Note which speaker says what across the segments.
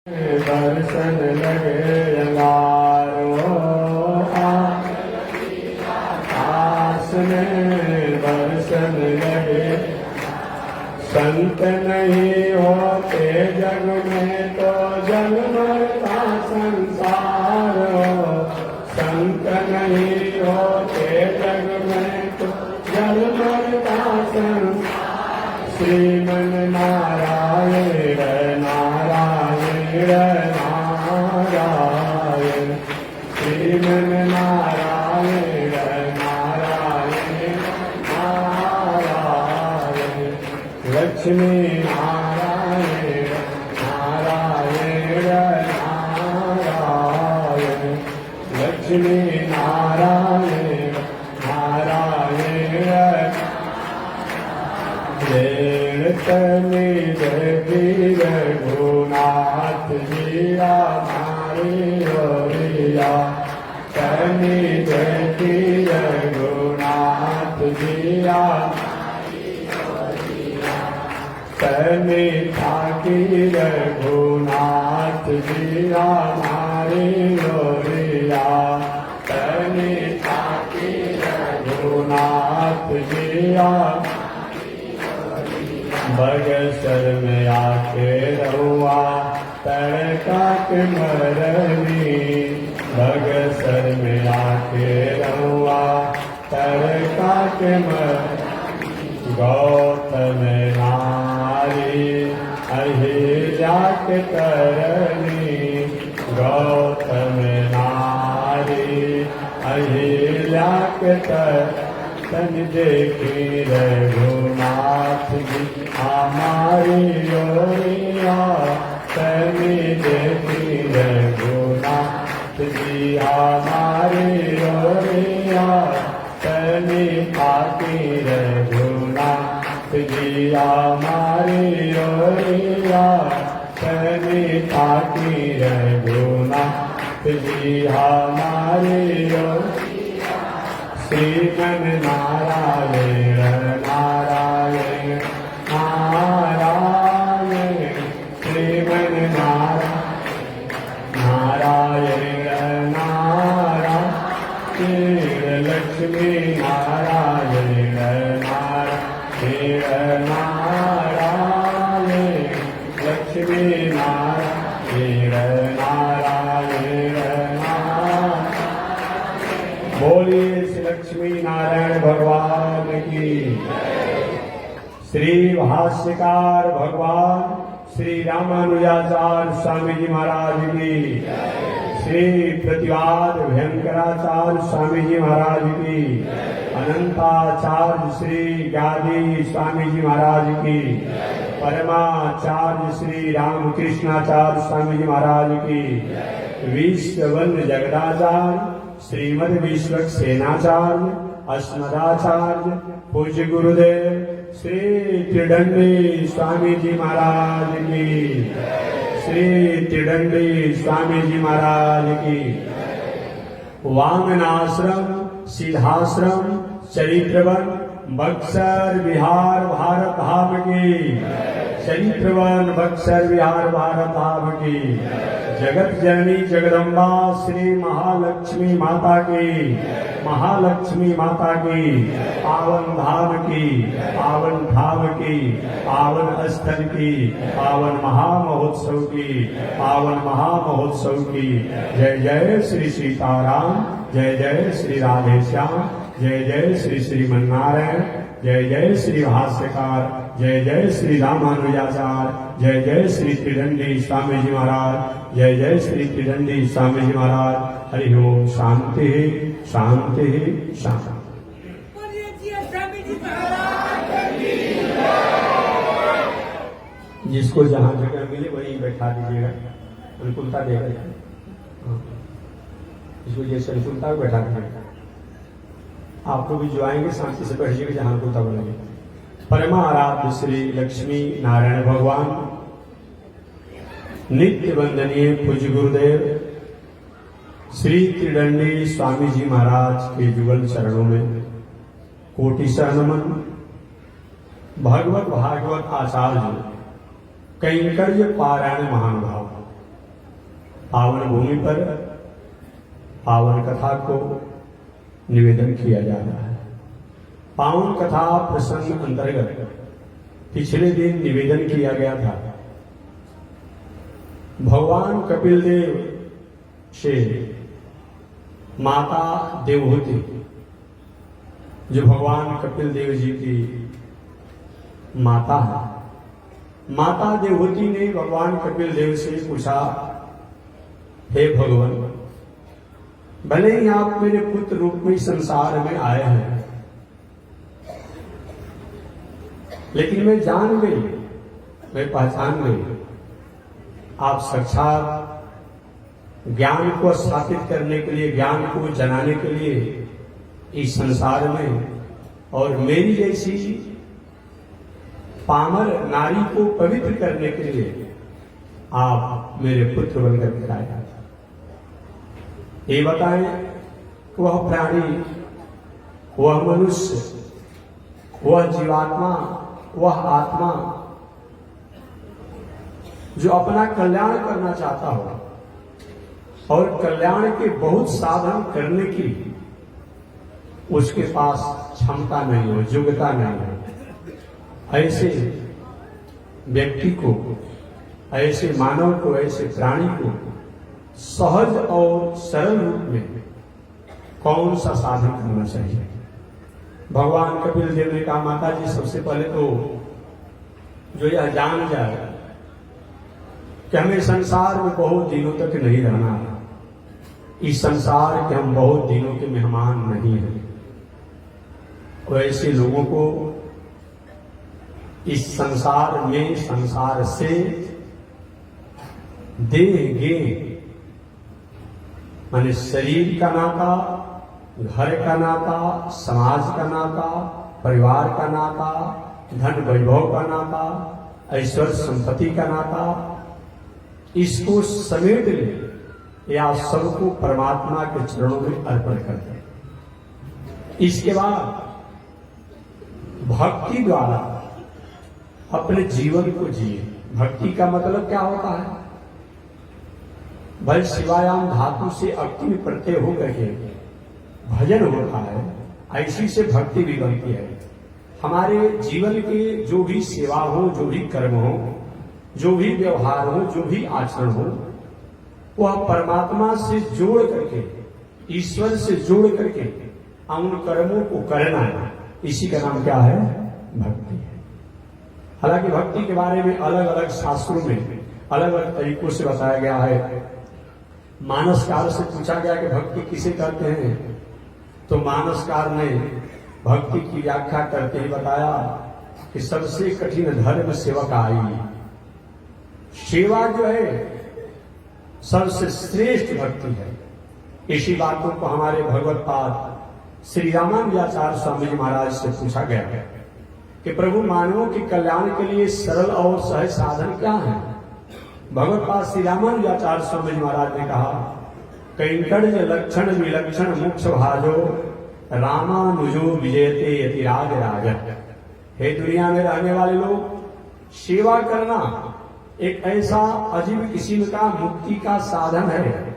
Speaker 1: दर्शन लगे अंगारो आस में दर्शन लगे। संत नहीं होते जग में तो जग मरता संसार हो। संत नहीं होते जग में तो जग मरता संसार। श्रीमन नारायण नारायण नारायण श्रीमन नारायण नारायण नारायण लक्ष्मी नारायण नारायण नारायण लक्ष्मी नारायण नारायण तमे जगी रघुनाथ जीरा मारे ओरिया। तमे जगी रघुनाथ जीरा तमे थाकी रघुनाथ जीरा मारे ओरिया। तमे थाकी रघुनाथ जीरा बगसर में आके रहुआ तड़का के मरनी। बगसर में आके रहुआ तड़का के मरनी। गौतम नारी अहि जाके तरनी। गौतम नारी अहि जाके तरनी। तन देखी रघुनाथ जी हमारी ओरिया। तन देखी रघुनाथ जी हमारी ओरिया। तन खाती रघुनाथ जी हमारी ओरिया। तन खाती रघुनाथ जी हमारी ओरिया। श्रीमन नारायण नारायण नारायण श्रीमन नारायण नारायण नारायण लक्ष्मी नारायण नारायण नारायण लक्ष्मी नारायण नारायण नारायण। बोलिए लक्ष्मी नारायण भगवान की। श्री भाष्यकार भगवान श्री रामानुजाचार्य स्वामी जी महाराज की। श्री प्रतिवाद भयंकराचार्य स्वामी जी महाराज की। अनंताचार्य श्री गादी स्वामी जी महाराज की। परमाचार्य श्री रामकृष्णाचार्य स्वामी जी महाराज की। विश्ववंद जगदाचार्य श्रीमद विश्वक सेनाचार्य अस्मदाचार्य पूज्य गुरुदेव श्री त्रिदंडी स्वामी जी महाराज की। श्री त्रिदंडी स्वामी जी महाराज की। वामनाश्रम सिद्धाश्रम चरित्रवन बक्सर बिहार भारत धाम की। चरित्रवन बक्सर बिहार भारत धाम की। जगत जननी जगदम्बा श्री महालक्ष्मी माता की। महालक्ष्मी माता की पावन धाम की पावन धाम की पावन स्थल की पावन महामहोत्सव की पावन महामहोत्सव की। जय जय श्री सीताराम जय जय श्री राधेश्याम जय जय श्री श्रीमन्नारायण जय जय श्री भाष्यकार जय जय श्री रामानुजाचार्य जय जय श्री त्रिदंडी स्वामी जी महाराज जय जय श्री त्रिदंडी स्वामी जी महाराज। हरि ओम शांति शांति शांति। जिसको जहाँ जगह मिले वहीं बैठा दीजिएगा। अनुकूलता देगा जिसको जैसे अनुकूलता बैठा दीजिएगा। आप लोग भी जो आएंगे शांति से बैठिएगा जहाँ अनुकूलता बनेगी। परमाराध्य श्री लक्ष्मी नारायण भगवान नित्य वंदनीय पूज्य गुरुदेव श्री त्रिदंडी स्वामी जी महाराज के जुगल चरणों में कोटि शरणमन। भगवत भागवत आचार्य कैंकर्य पारायण महानुभाव पावन भूमि पर पावन कथा को निवेदन किया जा रहा है। पावन कथा प्रसंग अंतर्गत पिछले दिन निवेदन किया गया था। भगवान कपिल देव से माता देवहूति, जो भगवान कपिल देव जी की माता है, माता देवहूति ने भगवान कपिल देव से पूछा, हे भगवान, भले ही आप मेरे पुत्र रूप में संसार में आए हैं, लेकिन मैं जान गई, मैं पहचान गई, आप साक्षात ज्ञान को स्थापित करने के लिए, ज्ञान को जनाने के लिए इस संसार में और मेरी जैसी पामर नारी को पवित्र करने के लिए आप मेरे पुत्र बनकर के आए। ये बताएं, वह प्राणी, वह मनुष्य, वह जीवात्मा, वह आत्मा जो अपना कल्याण करना चाहता हो और कल्याण के बहुत साधन करने की उसके पास क्षमता नहीं हो, योग्यता नहीं हो, ऐसे व्यक्ति को, ऐसे मानव को, ऐसे प्राणी को सहज और सरल रूप में कौन सा साधन करना चाहिए? भगवान कपिल देव ने कहा, माता जी, सबसे पहले तो जो यह जान जाए कि हमें संसार में बहुत दिनों तक नहीं रहना है, इस संसार के हम बहुत दिनों के मेहमान नहीं हैं, और ऐसे लोगों को इस संसार में, संसार से देंगे, माने शरीर का नाता, घर का नाता, समाज का नाता, परिवार का नाता, धन वैभव का नाता, ऐश्वर्य संपत्ति का नाता, इसको समेट ले या सबको परमात्मा के चरणों में अर्पण कर दे। इसके बाद भक्ति द्वारा अपने जीवन को जिए। भक्ति का मतलब क्या होता है? भाई शिवायाम धातु से अक्ति में प्रत्यय होकर के भजन होता है, ऐसी से भक्ति भी बनती है। हमारे जीवन के जो भी सेवा हो, जो भी कर्म हो, जो भी व्यवहार हो, जो भी आचरण हो, वह परमात्मा से जोड़ करके, ईश्वर से जोड़ करके उन कर्मों को करना है। इसी का नाम क्या है? भक्ति है। हालांकि भक्ति के बारे में अलग अलग शास्त्रों में अलग अलग तरीकों से बताया गया है। मानसकार से पूछा गया कि भक्ति किसे कहते हैं, तो मानसकार ने भक्ति की व्याख्या करते ही बताया कि सबसे कठिन धर्म सेवकाई, सेवा जो है सबसे श्रेष्ठ भक्ति है। इसी बातों को हमारे भगवत पाद श्री रामानुजाचार्य स्वामी जी महाराज से पूछा गया है कि प्रभु, मानवों के कल्याण के लिए सरल और सहज साधन क्या है? भगवत पाद श्री रामानुजाचार्य स्वामी जी महाराज ने कहा, कैंकर्य लक्षण विलक्षण मोक्ष भाजो रामानुजो विजयते यतिराज राज। हे दुनिया में रहने वाले लोग, सेवा करना एक ऐसा अजीब किस्म का मुक्ति का साधन है,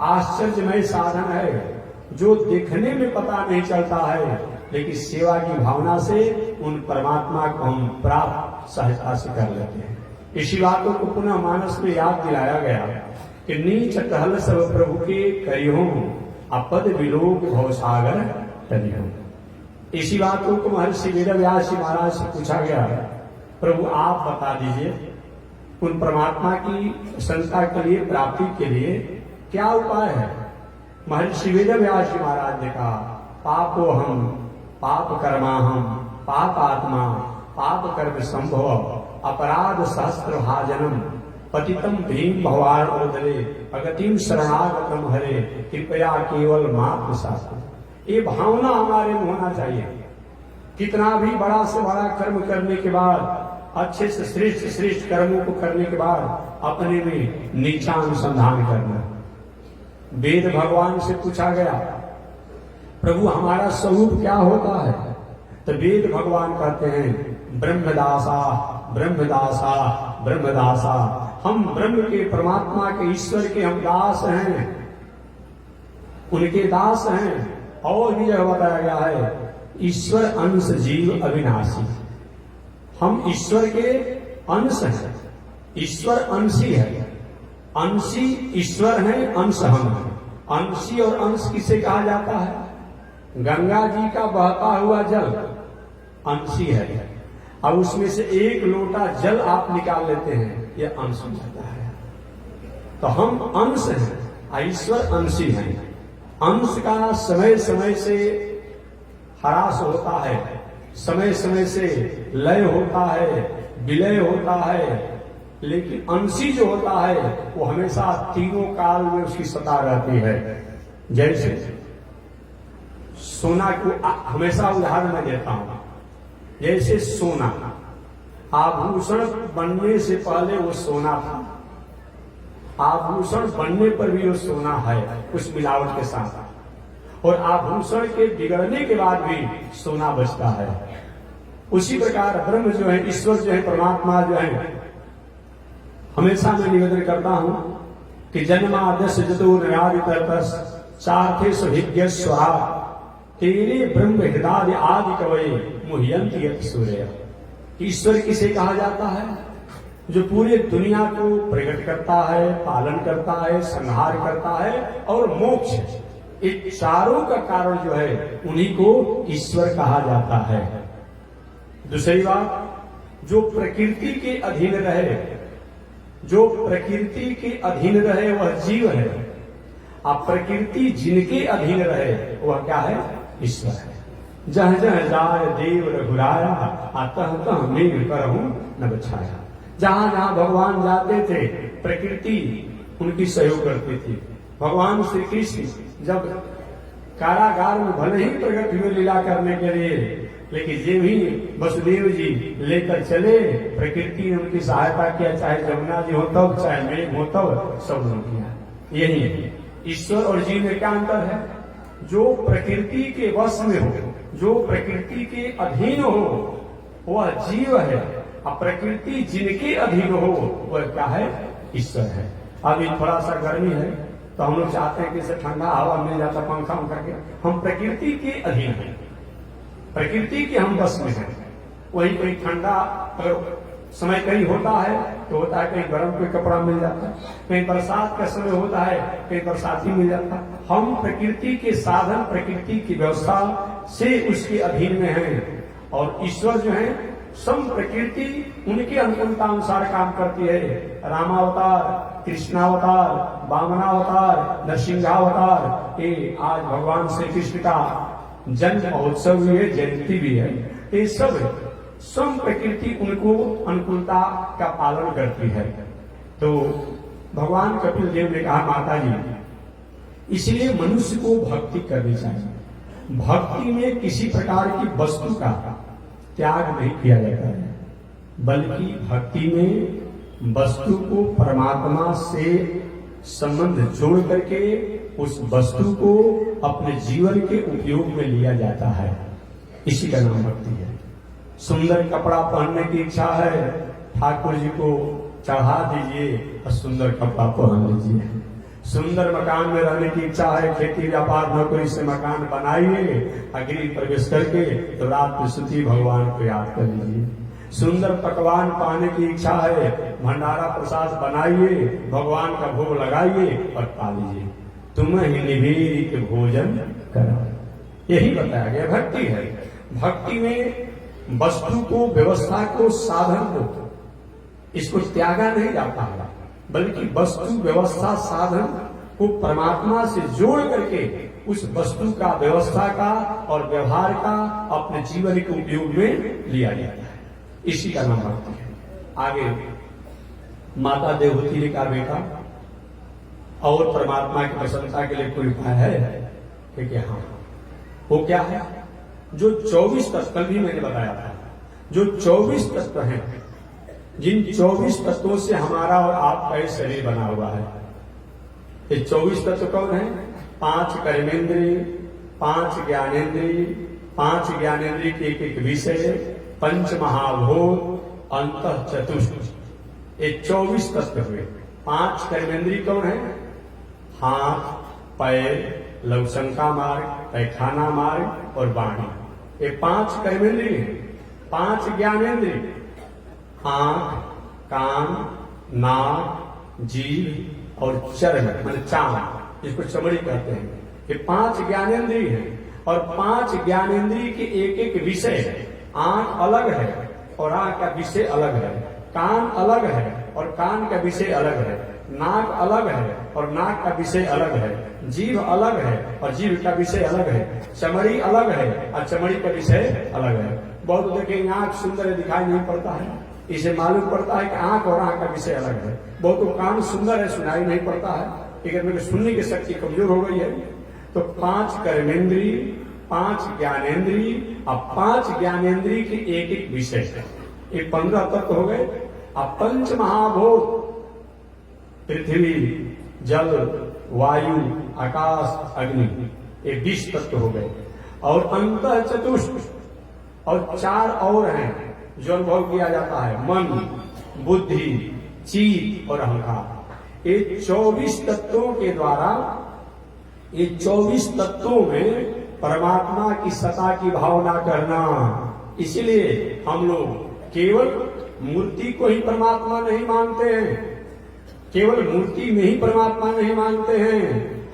Speaker 1: आश्चर्यमय साधन है, जो देखने में पता नहीं चलता है, लेकिन सेवा की भावना से उन परमात्मा को हम प्राप्त सहजता से कर लेते हैं। इसी बातों को पुनः मानस में याद दिलाया गया कि नीच टहल सब प्रभु के करियो, अपद विलोक भवसागर तरियो। इसी बातों को महर्षि वेदव्यास जी महाराज से पूछा गया, प्रभु आप बता दीजिए, उन परमात्मा की प्रसन्नता के लिए, प्राप्ति के लिए क्या उपाय है? महर्षि वेदव्यास जी महाराज ने कहा, पापो हम पाप कर्मा हम पाप आत्मा पाप कर्म संभव अपराध सहस्त्र भाजनम पतितम भीम भवान ओदरे अगतिम शरणागतम हरे कृपया केवल मात्र शास्त्र। ये भावना हमारे में होना चाहिए। कितना भी बड़ा से बड़ा कर्म करने के बाद, अच्छे से श्रेष्ठ कर्मों को करने के बाद अपने में नीचा अनुसंधान करना। वेद भगवान से पूछा गया, प्रभु हमारा स्वरूप क्या होता है? तो वेद भगवान कहते हैं, ब्रह्मदासा ब्रह्मदासा ब्रह्मदासा। हम ब्रह्म के, परमात्मा के, ईश्वर के हम दास हैं, उनके दास हैं। और भी जगह बताया गया है ईश्वर अंश जीव अविनाशी। हम ईश्वर के अंश हैं, ईश्वर अंशी है। अंशी ईश्वर है, अंश हम हैं। अंशी और अंश किसे कहा जाता है? गंगा जी का बहता हुआ जल अंशी है। अब उसमें से एक लोटा जल आप निकाल लेते हैं, यह अंश हो जाता है। तो हम अंश हैं, ईश्वर अंशी हैं। अंश का समय समय से ह्रास होता है, समय समय से लय होता है, विलय होता है, लेकिन अंशी जो होता है वो हमेशा तीनों काल में उसकी सत्ता रहती है। जैसे सोना को हमेशा उदाहरण मैं देता हूं, जैसे सोना आभूषण बनने से पहले वो सोना था, आभूषण बनने पर भी वो सोना है कुछ मिलावट के साथ, और आभूषण के बिगड़ने के बाद भी सोना बचता है। उसी प्रकार ब्रह्म जो है, ईश्वर जो है, परमात्मा जो है, हमेशा मैं निवेदन करता हूं कि जन्माद्यस्य जतो निरादितरतस् चार्थे सुभिज्ञ स्वाहा तेरे ब्रह्म हृदय आदि कवये मुह्यन्ति यत् सूर्य। ईश्वर किसे कहा जाता है? जो पूरे दुनिया को प्रकट करता है, पालन करता है, संहार करता है और मोक्ष, इन चारों का कारण जो है उन्हीं को ईश्वर कहा जाता है। दूसरी बात, जो प्रकृति के अधीन रहे, जो प्रकृति के अधीन रहे वह जीव है, अब प्रकृति जिनके अधीन रहे वह क्या है? ईश्वर है। जह जह जाय देव रघुराया अतः तह मेघ करहूं न बछाया। जहां जहां भगवान जाते थे प्रकृति उनकी सहयोग करती थी। भगवान श्री कृष्ण जब कारागार में भले ही प्रकट हुए लीला करने के लिए, लेकिन ये भी वसुदेव जी लेकर चले, प्रकृति ने उनकी सहायता किया, चाहे जमुना जी हो तब, चाहे मेघ हो तब, सब ने किया। यही ईश्वर और जीव में क्या अंतर है? जो प्रकृति के वश में हो, जो प्रकृति के अधीन हो वह जीव है, और प्रकृति जिनके अधीन हो वह क्या है? ईश्वर है। अभी थोड़ा सा गर्मी है तो हम लोग चाहते हैं कि इसे ठंडा हवा मिल जाता, पंखा उनका के। हम प्रकृति के अधीन हैं, प्रकृति के हम बस में हैं। वही कोई ठंडा अगर समय कहीं होता है तो होता है, कहीं गर्म कोई कपड़ा मिल जाता है, कहीं बरसात का समय होता है, कहीं बरसाती मिल जाता है। हम प्रकृति के साधन, प्रकृति की व्यवस्था से उसके अधीन में हैं। और ईश्वर जो है सम प्रकृति उनके अनुकूलता अनुसार काम करती है। रामावतार, कृष्णावतार, वामनावतार, नरसिंहावतार, ये आज भगवान श्री कृष्ण का जन्म महोत्सव भी है, जयंती भी है। ये सब सम प्रकृति उनको अनुकूलता का पालन करती है। तो भगवान कपिल देव ने कहा, माता जी, इसलिए मनुष्य को भक्ति करनी चाहिए। भक्ति में किसी प्रकार की वस्तु का त्याग नहीं किया जाता है, बल्कि भक्ति में वस्तु को परमात्मा से संबंध जोड़ करके उस वस्तु को अपने जीवन के उपयोग में लिया जाता है। इसी का नाम भक्ति है। सुंदर कपड़ा पहनने की इच्छा है, ठाकुर जी को चढ़ा दीजिए और सुंदर कपड़ा पहन लीजिए। सुंदर मकान में रहने की इच्छा है, खेती व्यापार नौकरी से मकान बनाइए, अग्नि प्रवेश करके तो रात में सुती भगवान को याद कर लीजिए। सुंदर पकवान पाने की इच्छा है, भंडारा प्रसाद बनाइए, भगवान का भोग लगाइए और पा लीजिए। तुम्हें निवेदित भोजन करो, यही बताया गया भक्ति है। भक्ति में वस्तु को, व्यवस्था को, साधन को, इसको त्यागा नहीं जाता है, बल्कि वस्तु, व्यवस्था, साधन को परमात्मा से जोड़ करके उस वस्तु का, व्यवस्था का और व्यवहार का अपने जीवन के उपयोग में लिया जाता है। इसी का नाम भक्ति है। आगे माता देवहूति ने कहा, बेटा और परमात्मा की प्रशंसा के लिए कोई उपाय है? कि हाँ, वो क्या है? जो 24 तत्व, कल भी मैंने बताया था, जो 24 तत्व हैं, जिन 24 तत्वों से हमारा और आपका ये शरीर बना हुआ है। ये 24 तत्व कौन है? 5 कर्मेंद्रिय, 5 ज्ञानेंद्रिय, 5 ज्ञानेंद्रिय के एक एक विषय, 5 महाभूत, अंतः चतुष्ट, ये 24 तत्व हुए। 5 कर्मेंद्रिय कौन है? हाथ, पैर, लवशंका मार्ग, पैखाना मार्ग और वाणी, ये 5 कर्मेंद्रिय है। 5 ज्ञानेन्द्रिय, आंख, कान, नाक, जीभ और चरण मान चाम, इसको चमड़ी कहते हैं। ये 5 ज्ञानेन्द्रिय है और 5 ज्ञानेन्द्रिय के एक एक विषय है। आंख अलग है और आंख का विषय अलग है, कान अलग है और कान का विषय अलग है, नाक अलग है और नाक का विषय अलग है, जीभ अलग है और जीभ का विषय अलग है, चमड़ी अलग है और चमड़ी का विषय अलग है। बहुत देखेंगे आंख सुंदर है दिखाई नहीं पड़ता है, इसे मालूम पड़ता है कि आंख और आंख का विषय अलग है। बहुत तो कान सुंदर है सुनाई नहीं पड़ता है, लेकिन मेरे सुनने की शक्ति कमजोर हो गई है। तो 5 कर्मेंद्रिय, 5 ज्ञानेन्द्रिय और 5 ज्ञानेन्द्रिय के एक एक विषय है। ये 15 तत्व हो गए। अब 5 महाभूत, पृथ्वी, जल, वायु, आकाश, अग्नि, ये 20 तत्व हो गए। और अंतः चतुष्ट, और 4 और हैं जो अनुभव किया जाता है, मन, बुद्धि, चित्त और अहंकार। ये 24 तत्वों के द्वारा, ये 24 तत्वों में परमात्मा की सत्ता की भावना करना। इसलिए हम लोग केवल मूर्ति को ही परमात्मा नहीं मानते हैं, केवल मूर्ति में ही परमात्मा नहीं मानते हैं,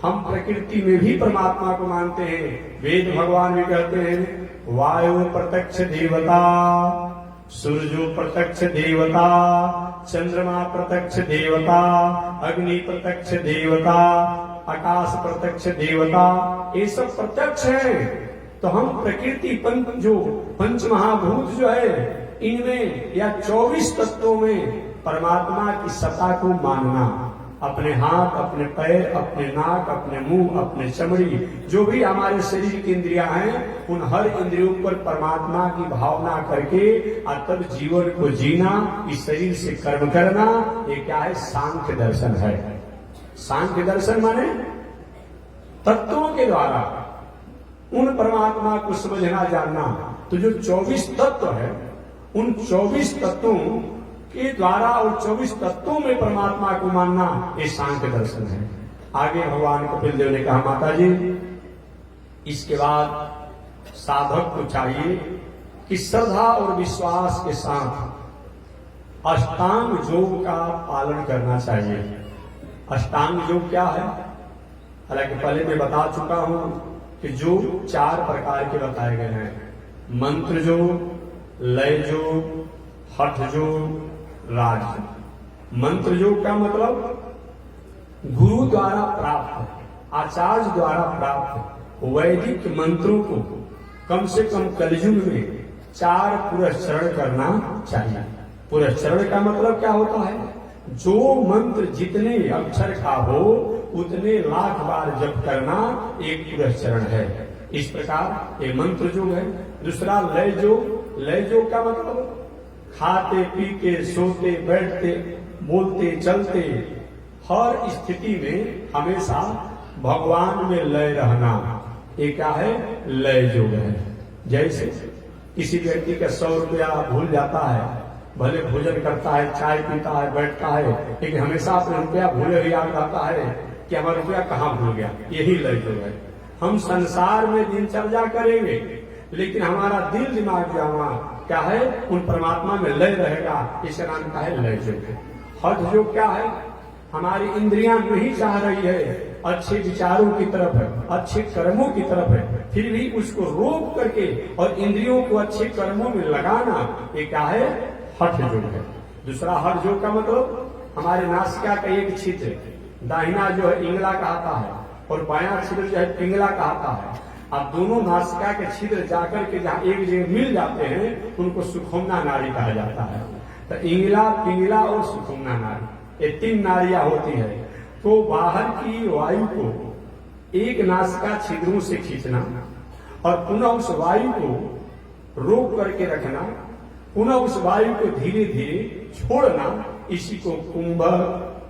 Speaker 1: हम प्रकृति में भी परमात्मा को मानते हैं। वेद भगवान भी कहते हैं, वायु प्रत्यक्ष देवता, सूर्यो प्रत्यक्ष देवता, चंद्रमा प्रत्यक्ष देवता, अग्नि प्रत्यक्ष देवता, आकाश प्रत्यक्ष देवता, ये सब प्रत्यक्ष है। तो हम प्रकृति जो 5 महाभूत जो है, इनमें या 24 तत्वों में परमात्मा की सत्ता को मानना। अपने हाथ, अपने पैर, अपने नाक, अपने मुंह, अपने चमड़ी, जो भी हमारे शरीर की इंद्रियां हैं, उन हर इंद्रियों पर परमात्मा की भावना करके और तब जीवन को जीना, इस शरीर से कर्म करना, ये क्या है? सांख्य दर्शन है। सांख्य दर्शन माने तत्वों के द्वारा उन परमात्मा को समझना जानना। तो जो 24 तत्व है, उन 24 तत्वों के द्वारा और 24 तत्वों में परमात्मा को मानना, ये सांख्य दर्शन है। आगे भगवान कपिल देव ने कहा, माता जी इसके बाद साधक को चाहिए कि श्रद्धा और विश्वास के साथ अष्टांग योग का पालन करना चाहिए। अष्टांग योग क्या है? हालांकि पहले मैं बता चुका हूं कि जो 4 प्रकार के बताए गए हैं, मंत्र योग, लय योग, हठ योग, राज। मंत्र योग का मतलब गुरु द्वारा प्राप्त, आचार्य द्वारा प्राप्त वैदिक मंत्रों को कम से कम कलयुग में 4 पुरस्चरण करना चाहिए। पुरस्चरण का मतलब क्या होता है? जो मंत्र जितने अक्षर का हो उतने लाख बार जप करना एक पुरस्चरण है। इस प्रकार ये मंत्र योग है। दूसरा लय योग। लय योग का मतलब खाते पीते सोते बैठते बोलते चलते हर स्थिति में हमेशा भगवान में लय रहना, ये क्या है? लय योग है। जैसे किसी व्यक्ति का 100 रुपया भूल जाता है, भले भोजन करता है, चाय पीता है, बैठता है, लेकिन हमेशा अपने रुपया भूले हुए याद रहता है कि हमारा रुपया कहाँ भूल गया। यही लय योग है। हम संसार में दिनचर्या करेंगे, लेकिन हमारा दिल दिमाग जो क्या है, उन परमात्मा में लय रहेगा। इसका नाम क्या है? लय योग। हठ योग क्या है? हमारी इंद्रियां नहीं चाह रही है अच्छे विचारों की तरफ है, अच्छे कर्मों की तरफ है, फिर भी उसको रोक करके और इंद्रियों को अच्छे कर्मों में लगाना, ये क्या है? हठ योग है। दूसरा हठ योग का मतलब हमारे नासिका का एक छिद्र, दाहिना जो है इंगला कहता है और बायां छिद्र जो है पिंगला कहता है। अब दोनों नासिका के छिद्र जाकर के जहाँ एक जगह मिल जाते हैं, उनको सुखमना नाड़ी कहा जाता है। तो इंगला, पिंगला और सुखमना नाड़ी, ये 3 नाड़ियां होती है। तो बाहर की वायु को एक नासिका छिद्रों से खींचना और पुनः उस वायु को रोक करके रखना, पुनः उस वायु को धीरे धीरे छोड़ना, इसी को कुंभ,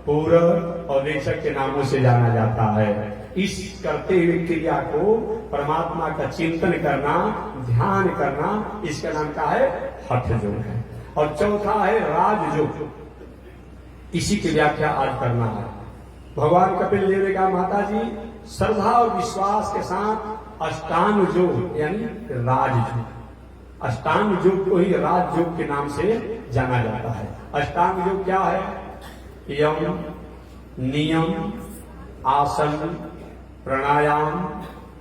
Speaker 1: पूरब और रेचक के नामों से जाना जाता है। इस करते हुए क्रिया को परमात्मा का चिंतन करना, ध्यान करना, इसका नाम क्या है? हठ योग है। और चौथा है राजयोग। इसी की व्याख्या आज करना है। भगवान कपिल देव ने कहा, माता जी श्रद्धा और विश्वास के साथ अष्टांग योग यानी राजयोग, अष्टांग योग को ही राजयोग के नाम से जाना जाता है। अष्टांग योग क्या है? यम, नियम, आसन, प्राणायाम,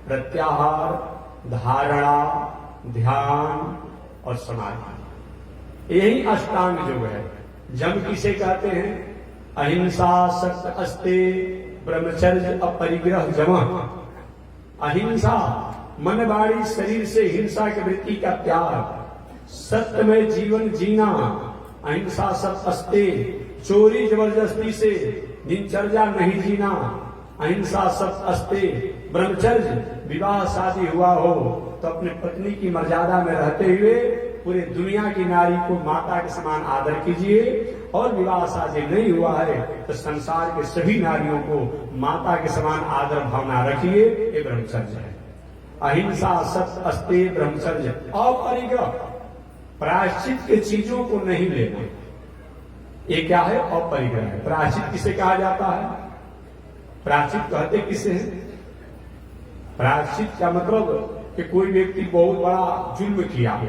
Speaker 1: प्रत्याहार, धारणा, ध्यान और समाधि, यही अष्टांग योग है। जम किसे कहते हैं? अहिंसा, सत्य, अस्ते, ब्रह्मचर्य, अपरिग्रह, जम। अहिंसा मन, वाणी, शरीर से हिंसा की वृत्ति का त्याग, सत्य में जीवन जीना, अहिंसा, सत्य, अस्ते, चोरी जबरदस्ती से दिनचर्या नहीं जीना, अहिंसा, सत्य, अस्ते, ब्रह्मचर्य, विवाह शादी हुआ हो तो अपने पत्नी की मर्यादा में रहते हुए पूरे दुनिया की नारी को माता के समान आदर कीजिए, और विवाह शादी नहीं हुआ है तो संसार के सभी नारियों को माता के समान आदर भावना रखिए। ये ब्रह्मचर्य है। अहिंसा, सत्य, अस्ते, ब्रह्मचर्य। अपरिग्रह, प्रायश्चित के चीजों को नहीं लेना, ये क्या है? अपरिग्रह है। प्रायश्चित किसे कहा जाता है? प्रायश्चित कहते किसे हैं? प्रायश्चित का मतलब कि कोई व्यक्ति बहुत बड़ा जुल्म किया हो,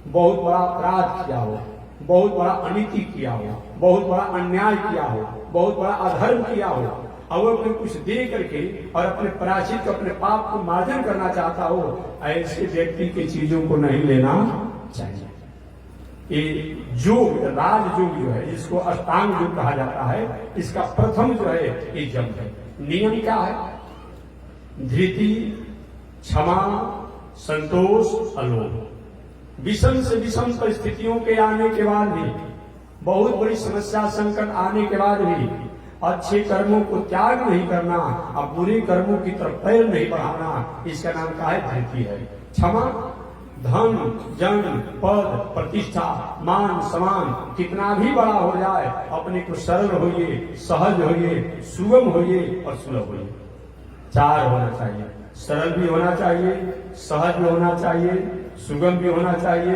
Speaker 1: बहुत बड़ा अपराध किया हो, बहुत बड़ा अनीति किया हो, बहुत बड़ा अन्याय किया हो, बहुत बड़ा अधर्म किया हो, और अपने कुछ दे करके और अपने प्रायश्चित को, अपने पाप को मार्जन करना चाहता हो, ऐसे व्यक्ति की चीजों को नहीं लेना चाहिए। ये योग, राजयोग जो है, जिसको अष्टांग योग कहा जाता है, इसका प्रथम जो है ये जम है। नियम क्या है? धृति, क्षमा, संतोष, अलोभ। विषम से विषम परिस्थितियों के आने के बाद भी, बहुत बड़ी समस्या संकट आने के बाद भी अच्छे कर्मों को त्याग नहीं करना, अब बुरे कर्मों की तरफ पैर नहीं बढ़ाना, इसका नाम क्या है? धृति है। क्षमा, धन, जन, पद, प्रतिष्ठा, मान, सम्मान कितना भी बड़ा हो जाए, अपने को सरल होइए, सहज होइए, सुगम होइए और सुलभ होइए। चार होना चाहिए, सरल भी होना चाहिए, सहज भी होना चाहिए, सुगम भी होना चाहिए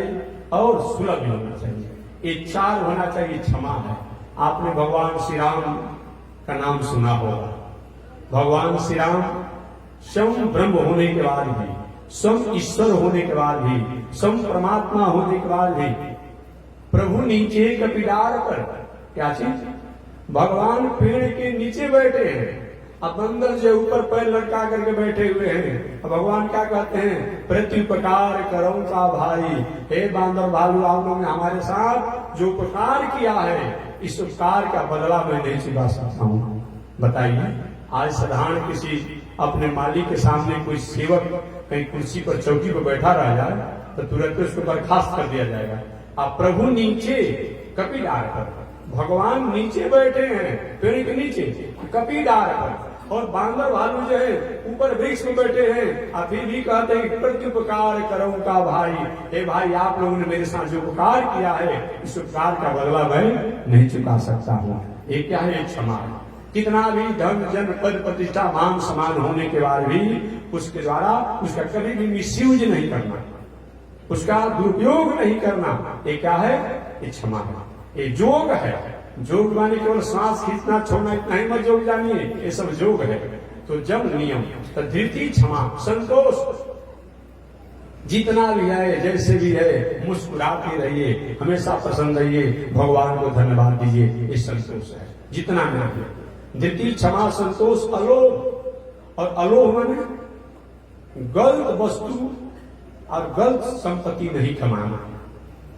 Speaker 1: और सुलभ भी होना चाहिए। ये चार होना चाहिए। क्षमा है। आपने भगवान श्री राम का नाम सुना होगा। भगवान श्री राम स्वयं ब्रह्म होने के बाद भी, स्वयं ईश्वर होने के बाद भी, स्वयं परमात्मा होने के बाद भी, प्रभु नीचे कपिडार पर, क्या चीज? भगवान पेड़ के नीचे बैठे हैं, अब बंदर जो ऊपर पैर लटका करके बैठे हुए हैं। अब भगवान क्या कहते हैं? प्रत्युपकार करो का भाई, हे बांदर भालू, आप लोगों ने हमारे साथ जो उपकार किया है, इस उपकार का बदला मैं नहीं चुका सकता हूँ। बताइए, आज साधारण किसी अपने मालिक के सामने कोई सेवक कहीं कुर्सी पर, चौकी पर बैठा रह जाए तो तुरंत उसको बर्खास्त कर दिया जाएगा। अब प्रभु नीचे कपिडार पर, भगवान नीचे बैठे हैं पेड़ के नीचे कपिडार पर, और बांदर भालू जो है ऊपर वृक्ष में बैठे हैं। आप भी कहते हैं प्रत्युपकार करो का भाई, हे भाई आप लोगों ने मेरे साथ जो उपकार किया है, इस उपकार का बदला मैं नहीं चुका सकता हूँ। ये क्या है? क्षमा। कितना भी धन, जन, पद, प्रतिष्ठा, मान, सम्मान होने के बाद भी उसके द्वारा उसका कभी भी मिसयूज नहीं करना, उसका दुरुपयोग नहीं करना। ये क्या है? ये क्षमा है। ये योग है। योग माने केवल सांस खींचना छोड़ना इतना ही मत योग जानिए, ये सब योग है। तो जब नियम, तो धृति, क्षमा, संतोष, जितना भी है, जैसे भी है, मुस्कुराते रहिए, हमेशा प्रसन्न रहिए, भगवान को धन्यवाद दीजिए, ये संतोष है। जितना भी है, धृति, क्षमा, संतोष, अलोभ। और अलोभ माने गलत वस्तु और गलत संपत्ति नहीं कमाना।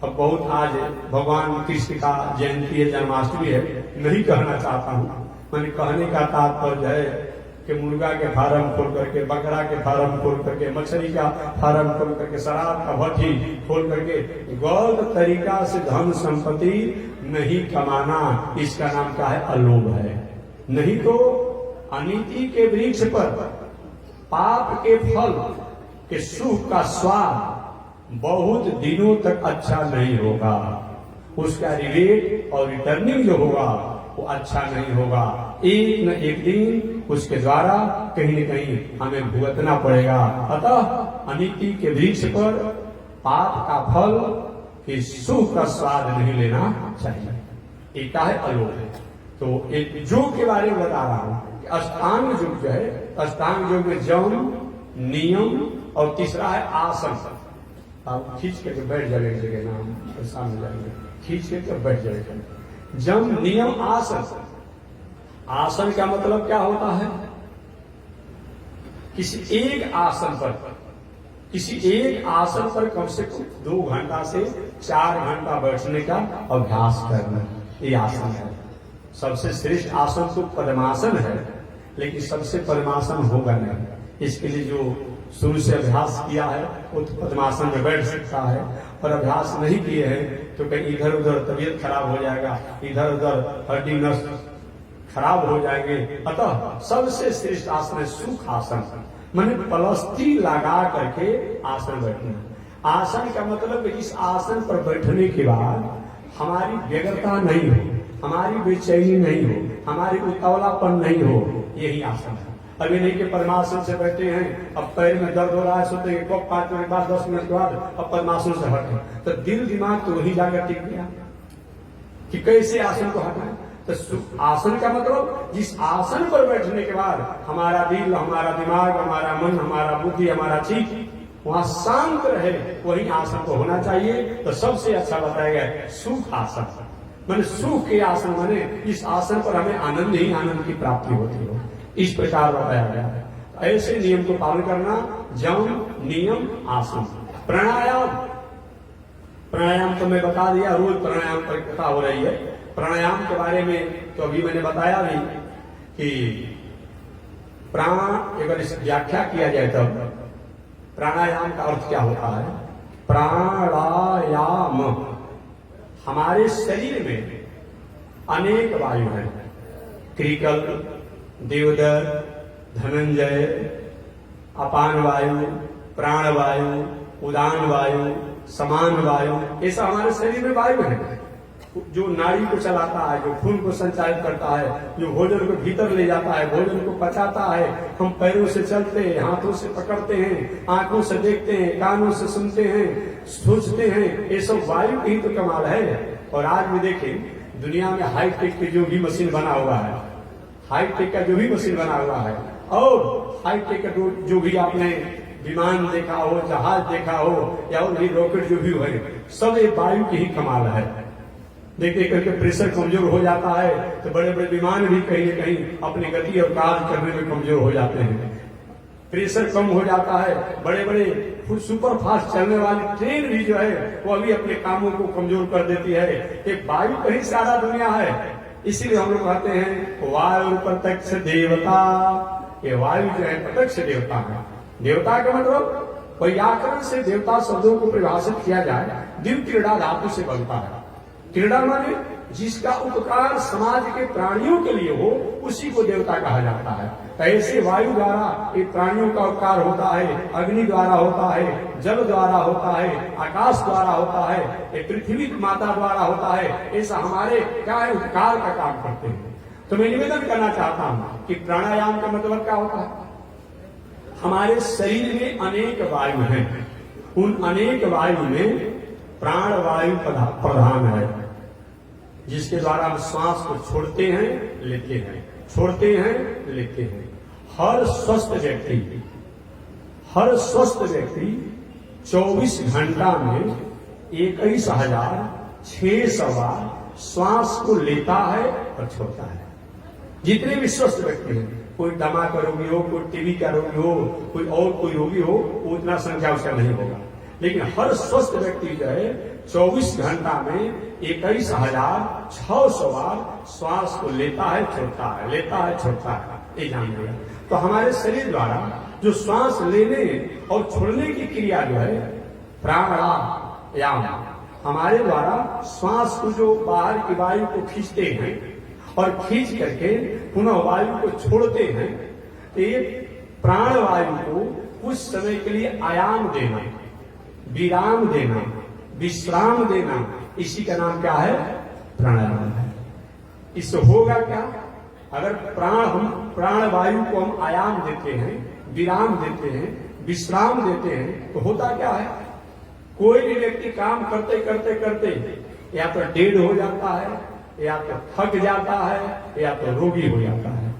Speaker 1: अब बहुत आज भगवान कृष्ण का जयंती है, जन्माष्टमी है, नहीं कहना चाहता हूँ, मैंने कहने का तात्पर्य है कि मुर्गा के फार्म खोल करके, बकरा के फार्म खोल करके, मछली का फार्म खोल करके, शराब का भट्टी खोल करके गलत तरीका से धन संपत्ति नहीं कमाना, इसका नाम क्या है? अलोभ है। नहीं तो अनीति के वृक्ष पर पाप के फल के सुख का स्वाद बहुत दिनों तक अच्छा नहीं होगा, उसका रिलेट और रिटर्निंग जो होगा वो अच्छा नहीं होगा। एक न एक दिन उसके द्वारा कहीं न कहीं हमें भुगतना पड़ेगा। अतः अनीति के वृक्ष पर पाप का फल कि सुख का स्वाद नहीं लेना चाहिए। एक है अलोभ। तो एक योग के बारे में बता रहा हूं कि अष्टांग योग जो है, अष्टांग योग में जम, नियम और तीसरा है आसन। आप खींच के बैठ जाए एक जगह, नाम सामने जाएंगे, खींच के बैठ जाएगा। जम, नियम, आसन। आसन का मतलब क्या होता है? किसी एक आसन पर कम से कम 2 घंटा से 4 घंटा बैठने का अभ्यास करना, ये आसन है। सबसे श्रेष्ठ आसन तो पद्मासन है, लेकिन सबसे पद्मासन होगा नहीं। इसके लिए जो शुरू से अभ्यास किया है वो तो पद्मासन में बैठ सकता है, और अभ्यास नहीं किए हैं तो कहीं इधर उधर तबीयत खराब हो जाएगा, इधर उधर हड्डी नस खराब हो जाएंगे। अतः सबसे श्रेष्ठ आसन है सुख आसन, मैंने पलस्ती लगा करके आसन बैठना। आसन का मतलब इस आसन पर बैठने के बाद हमारी व्यग्रता नहीं हो, हमारी बेचैनी नहीं हो, हमारी उतावलापन नहीं हो, यही आसन है। अभी नहीं कि पद्मासन से बैठे हैं, अब पैर में दर्द हो रहा है, सोचते हैं 5 मिनट बाद 10 मिनट के बाद अब पद्मासन से हटे, तो दिल दिमाग तो वही जाकर टिक गया कि कैसे आसन को हटाए। तो आसन का मतलब जिस आसन पर बैठने के बाद हमारा दिल, हमारा दिमाग, हमारा मन, हमारा बुद्धि, हमारा चित्त वहां शांत रहे, वही आसन को होना चाहिए। तो सबसे अच्छा बताया गया सुख आसन, मैंने सुख के आसन, मैंने इस आसन पर हमें आनंद ही आनंद की प्राप्ति होती हो, इस प्रकार बताया गया। ऐसे नियम को पालन करना, जम, नियम, आसन। प्राणायाम तो मैं बता दिया, रोज प्राणायाम पर कथा हो रही है। प्राणायाम के बारे में तो अभी मैंने बताया भी कि प्राण, अगर इस व्याख्या किया जाए तब प्राणायाम का अर्थ क्या होता है? प्राणायाम, हमारे शरीर में अनेक वायु हैं, क्रिकल, देवदर, धनंजय, अपान वायु, प्राण वायु, उदान वायु, समान वायु, ऐसा हमारे शरीर में वायु है जो नाड़ी को चलाता है, जो खून को संचालित करता है, जो भोजन को भीतर ले जाता है, भोजन को पचाता है। हम पैरों से चलते हैं, हाथों से पकड़ते हैं, आंखों से देखते हैं, कानों से सुनते हैं, सोचते हैं, ये सब वायु की तो कमाल है। और आज भी देखें दुनिया में हाईटेक की जो भी मशीन बना हुआ है, हाईटेक का जो भी मशीन बना हुआ है, और हाईटेक का जो भी आपने विमान देखा हो, जहाज देखा हो, या और भी रॉकेट जो भी है, सब ये वायु की ही कमाल है। देखते करके प्रेशर कमजोर हो जाता है तो बड़े बड़े विमान भी कहीं न कहीं अपनी गति और कार्य करने में कमजोर हो जाते हैं। प्रेशर कम हो जाता है, बड़े बड़े सुपर फास्ट चलने वाली ट्रेन भी जो है वो अभी अपने कामों को कमजोर कर देती है। एक वायु कहीं सारा दुनिया है, इसीलिए हम लोग कहते हैं वायु प्रत्यक्ष देवता। ये वायु जो है प्रत्यक्ष देवता है। देवता का मतलब व्याकरण से देवता शब्दों को परिभाषित किया जाए, दिव्य क्रीड़ा धातु से बनता है। क्रीड़ा माने जिसका उपकार समाज के प्राणियों के लिए हो, उसी को देवता कहा जाता है। ऐसे वायु द्वारा ये प्राणियों का उपकार होता है, अग्नि द्वारा होता है, जल द्वारा होता है, आकाश द्वारा होता है, ये पृथ्वी माता द्वारा होता है। ऐसा हमारे क्या है, उपकार का काम करते हैं। तो मैं निवेदन करना चाहता हूं कि प्राणायाम का मतलब क्या होता है? हमारे शरीर में अनेक वायु हैं, उन अनेक वायु में प्राण वायु प्रधान है, जिसके द्वारा हम श्वास को छोड़ते हैं, लेते हैं, छोड़ते हैं, लेते हैं। हर स्वस्थ व्यक्ति 24 घंटा में 21,600 बार श्वास को लेता है और छोड़ता है। जितने भी स्वस्थ व्यक्ति हैं, कोई दमा का रोगी हो, कोई टीबी का रोगी हो, कोई और कोई रोगी हो, उतना संख्या उसका नहीं होगा, लेकिन हर स्वस्थ व्यक्ति जो है 24 घंटा में 21,600 बार श्वास को लेता है, छोड़ता है, लेता है, छोड़ता है। ये जान लिया। तो हमारे शरीर द्वारा जो श्वास लेने और छोड़ने की क्रिया जो है प्राणायाम, हमारे द्वारा श्वास को जो बाहर की वायु को खींचते हैं और खींच करके पुनः वायु को छोड़ते हैं, ये प्राण वायु को कुछ समय के लिए आयाम देना, विराम देना, विश्राम देना, इसी का नाम क्या है? प्राणायाम है। इससे होगा क्या? अगर प्राण वायु को हम आयाम देते हैं, विराम देते हैं, विश्राम देते हैं, तो होता क्या है? कोई भी व्यक्ति काम करते करते करते या तो डेड हो जाता है, या तो थक जाता है, या तो रोगी हो जाता है।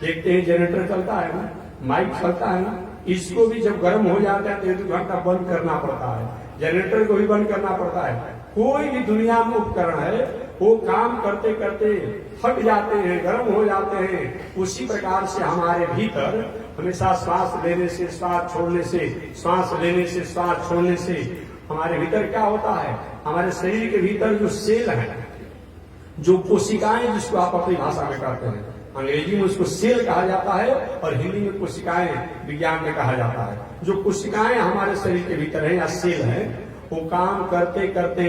Speaker 1: देखते हैं जनरेटर चलता है ना, माइक चलता है ना, इसको भी जब गर्म हो जाता है तो 1-2 घंटा बंद करना पड़ता है, जनरेटर को भी बंद करना पड़ता है। कोई भी दुनिया में उपकरण है वो काम करते करते थक जाते हैं, गर्म हो जाते हैं। उसी प्रकार से हमारे भीतर हमेशा श्वास लेने से श्वास छोड़ने से, श्वास लेने से श्वास छोड़ने से हमारे भीतर क्या होता है, हमारे शरीर के भीतर जो सेल है, जो कोशिकाएं, जिसको आप अपनी भाषा में कहते हैं, अंग्रेजी में उसको सेल कहा जाता है और हिंदी में कोशिकाएं विज्ञान में कहा जाता है। जो कोशिकाएं हमारे शरीर के भीतर है या सेल है, वो काम करते करते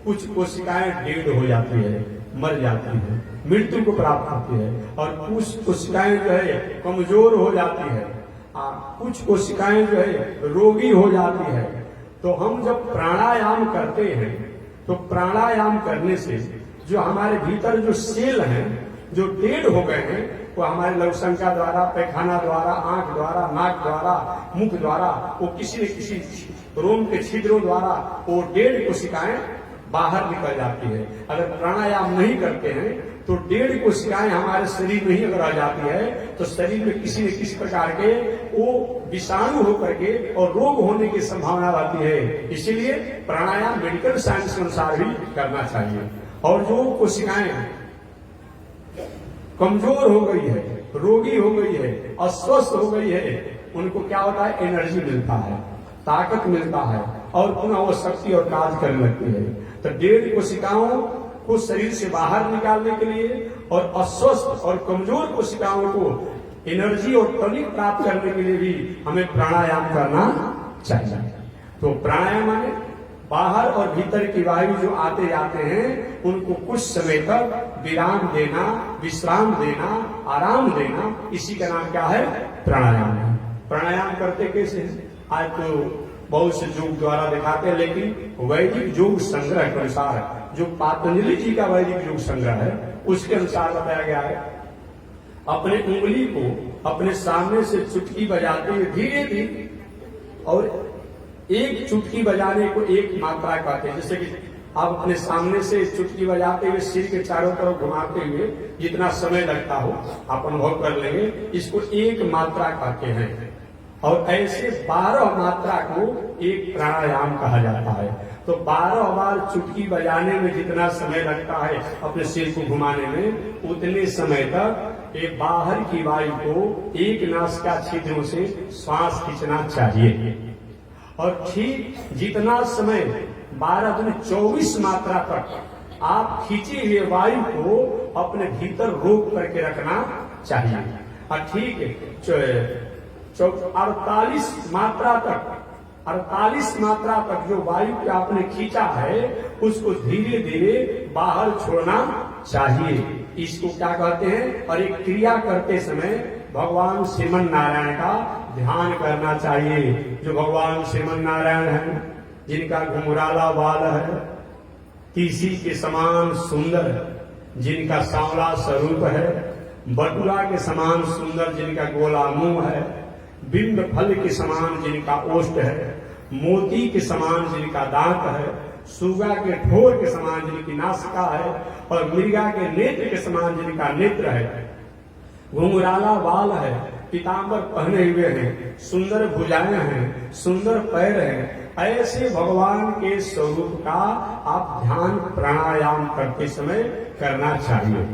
Speaker 1: कुछ कोशिकाएं डेड हो जाती है, मर जाती है, मृत्यु को प्राप्त होती है, और कुछ कोशिकाएं जो है कमजोर हो जाती है, कुछ कोशिकाएं जो है रोगी हो जाती है। तो हम जब प्राणायाम करते हैं तो प्राणायाम करने से जो हमारे भीतर जो सेल हैं जो डेड हो गए हैं, वो हमारे लवसंका द्वारा, पैखाना द्वारा, आंख द्वारा, नाक द्वारा, मुख द्वारा, वो किसी न किसी रोम के छिद्रों द्वारा वो डेड कोशिकाएं बाहर निकल जाती है। अगर प्राणायाम नहीं करते हैं तो डेड कोशिकाएं हमारे शरीर में ही अगर आ जाती है तो शरीर में किसी न किसी प्रकार के वो विषाणु होकर के और रोग होने की संभावना रहती है। इसीलिए प्राणायाम मेडिकल साइंस के अनुसार भी करना चाहिए। और जो कोशिकाएं कमजोर हो गई है, रोगी हो गई है, अस्वस्थ हो गई है, उनको क्या होता है, एनर्जी मिलता है, ताकत मिलता है और पुनः वो शक्ति और कार्य करने लगती है। तो डेड कोशिकाओं को शरीर से बाहर निकालने के लिए और अस्वस्थ और कमजोर कोशिकाओं को एनर्जी और टॉनिक प्राप्त करने के लिए भी हमें प्राणायाम करना चाहिए। तो प्राणायाम माने बाहर और भीतर की वायु जो आते जाते हैं उनको कुछ समय तक विराम देना, विश्राम देना, आराम देना, इसी का नाम क्या है, प्राणायाम है। प्राणायाम करते कैसे हैं? आज तो बहुत से योग द्वारा दिखाते हैं, लेकिन वैदिक योग संग्रह के अनुसार, जो पतंजलि जी का वैदिक योग संग्रह है उसके अनुसार बताया गया है, अपने उंगली को अपने सामने से चुटकी बजाते हुए धीरे धीरे, और एक चुटकी बजाने को एक मात्रा कहते हैं। जैसे कि आप अपने सामने से चुटकी बजाते हुए सिर के चारों तरफ घुमाते हुए जितना समय लगता हो आप अनुभव कर लेंगे, इसको एक मात्रा कहते हैं। और ऐसे 12 मात्रा को एक प्राणायाम कहा जाता है। तो 12 बार चुटकी बजाने में जितना समय लगता है अपने सिर को घुमाने में, उतने समय तक ये बाहर की वायु को एक नासिका छिद्रों से श्वास खींचना चाहिए। और ठीक जितना समय 12 दूनी 24 मात्रा तक आप खींची हुए वायु को अपने भीतर रोक करके रखना चाहिए। और ठीक 48 मात्रा तक जो वायु को आपने खींचा है उसको धीरे धीरे बाहर छोड़ना चाहिए। इसको क्या कहते हैं? और एक क्रिया करते समय भगवान श्रीमन नारायण का ध्यान करना चाहिए। जो भगवान श्रीमन नारायण है, जिनका घुंघराला बाल है, तीसी के समान सुंदर जिनका सांवला स्वरूप है, बटुआ के समान सुंदर जिनका गोला मुंह है, बिंब फल के समान जिनका ओष्ठ है, मोती के समान जिनका दांत है, सुगा के ठोर के समान जिनकी नासिका है, और मृगा के नेत्र के समान जिनका नेत्र है, घुंघराला बाल है, पीताम्बर पहने हुए हैं, सुंदर भुजाएं हैं, सुंदर पैर हैं, ऐसे भगवान के स्वरूप का आप ध्यान प्राणायाम करते समय करना चाहिए।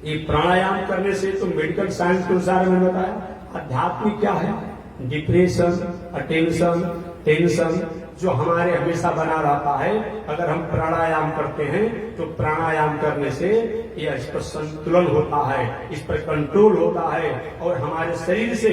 Speaker 1: ये प्राणायाम करने से तो मेडिकल साइंस के अनुसार मैंने बताया। आध्यात्मिक क्या है? डिप्रेशन, अटेंशन, टेंशन जो हमारे हमेशा बना रहता है, अगर हम प्राणायाम करते हैं तो प्राणायाम करने से ये इस पर संतुलन होता है, इस पर कंट्रोल होता है, और हमारे शरीर से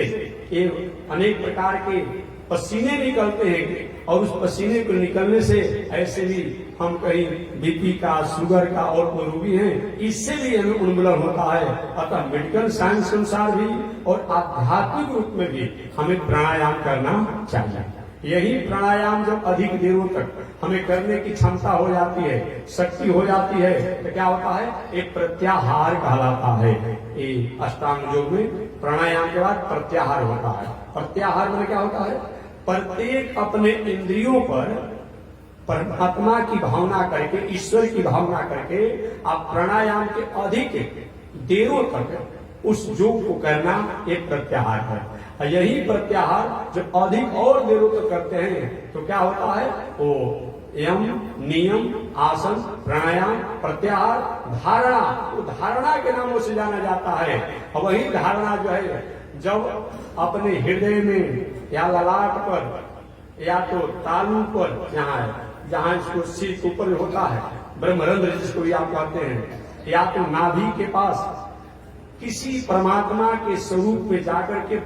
Speaker 1: ये अनेक प्रकार के पसीने निकलते हैं, और उस पसीने को निकलने से ऐसे भी हम कहीं बीपी का, शुगर का और कोई रोगी हैं, इससे भी हमें उन्मूलन होता है। अतः मेडिकल साइंस के अनुसार भी और आध्यात्मिक रूप में भी हमें प्राणायाम करना चाहिए। यही प्राणायाम जब अधिक देरों तक हमें करने की क्षमता हो जाती है, शक्ति हो जाती है, तो क्या होता है? एक प्रत्याहार कहलाता है। ये अष्टांग योग में प्राणायाम के बाद प्रत्याहार होता है। प्रत्याहार में क्या होता है? प्रत्येक अपने इंद्रियों पर परमात्मा की भावना करके, ईश्वर की भावना करके आप प्राणायाम के अधिक देरों तक उस योग को करना एक प्रत्याहार है। और यही प्रत्याहार जब अधिक और देरों तक करते हैं तो क्या होता है, वो यम, नियम, आसन, प्राणायाम, प्रत्याहार, धारणा, वो धारणा के नामों से जाना जाता है। और वही धारणा जो है जब अपने हृदय में या ललाट पर या तो तालू पर जहाँ इसको सिर ऊपर होता है, ब्रह्मरंध्र जिसको भी आप कहते हैं, या तो नाभि के पास किसी परमात्मा के स्वरूप में जाकर के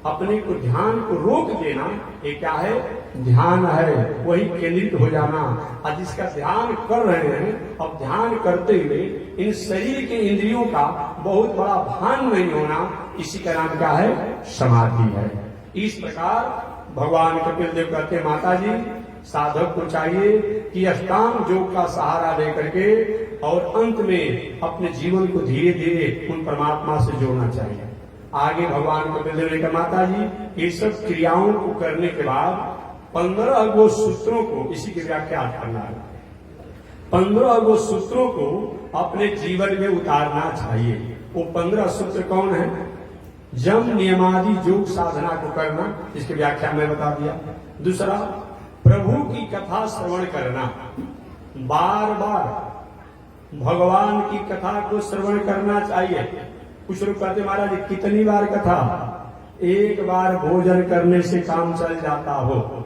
Speaker 1: अपने को ध्यान को रोक देना, ये क्या है, ध्यान है। वही केंद्रित हो जाना। और जिसका ध्यान कर रहे हैं, अब ध्यान करते हुए इन शरीर के इंद्रियों का बहुत बड़ा भान नहीं होना, इसी का नाम क्या है, समाधि है। इस प्रकार भगवान कपिल देव कहते हैं, माता जी साधक को चाहिए कि अष्टांग योग का सहारा लेकर के और अंत में अपने जीवन को धीरे धीरे उन परमात्मा से जोड़ना चाहिए। आगे भगवान कपिल देव ने कहा, माता जी ये सब क्रियाओं को करने के बाद 15 गो सूत्रों को, इसी की व्याख्या करना है, 15 गो सूत्रों को अपने जीवन में उतारना चाहिए। वो 15 सूत्र कौन है? जम नियमादि योग साधना को करना, इसकी व्याख्या मैं बता दिया। दूसरा, प्रभु की कथा श्रवण करना, बार बार भगवान की कथा को श्रवण करना चाहिए। कुछ लोग कहते महाराज कितनी बार कथा? एक बार भोजन करने से काम चल जाता हो,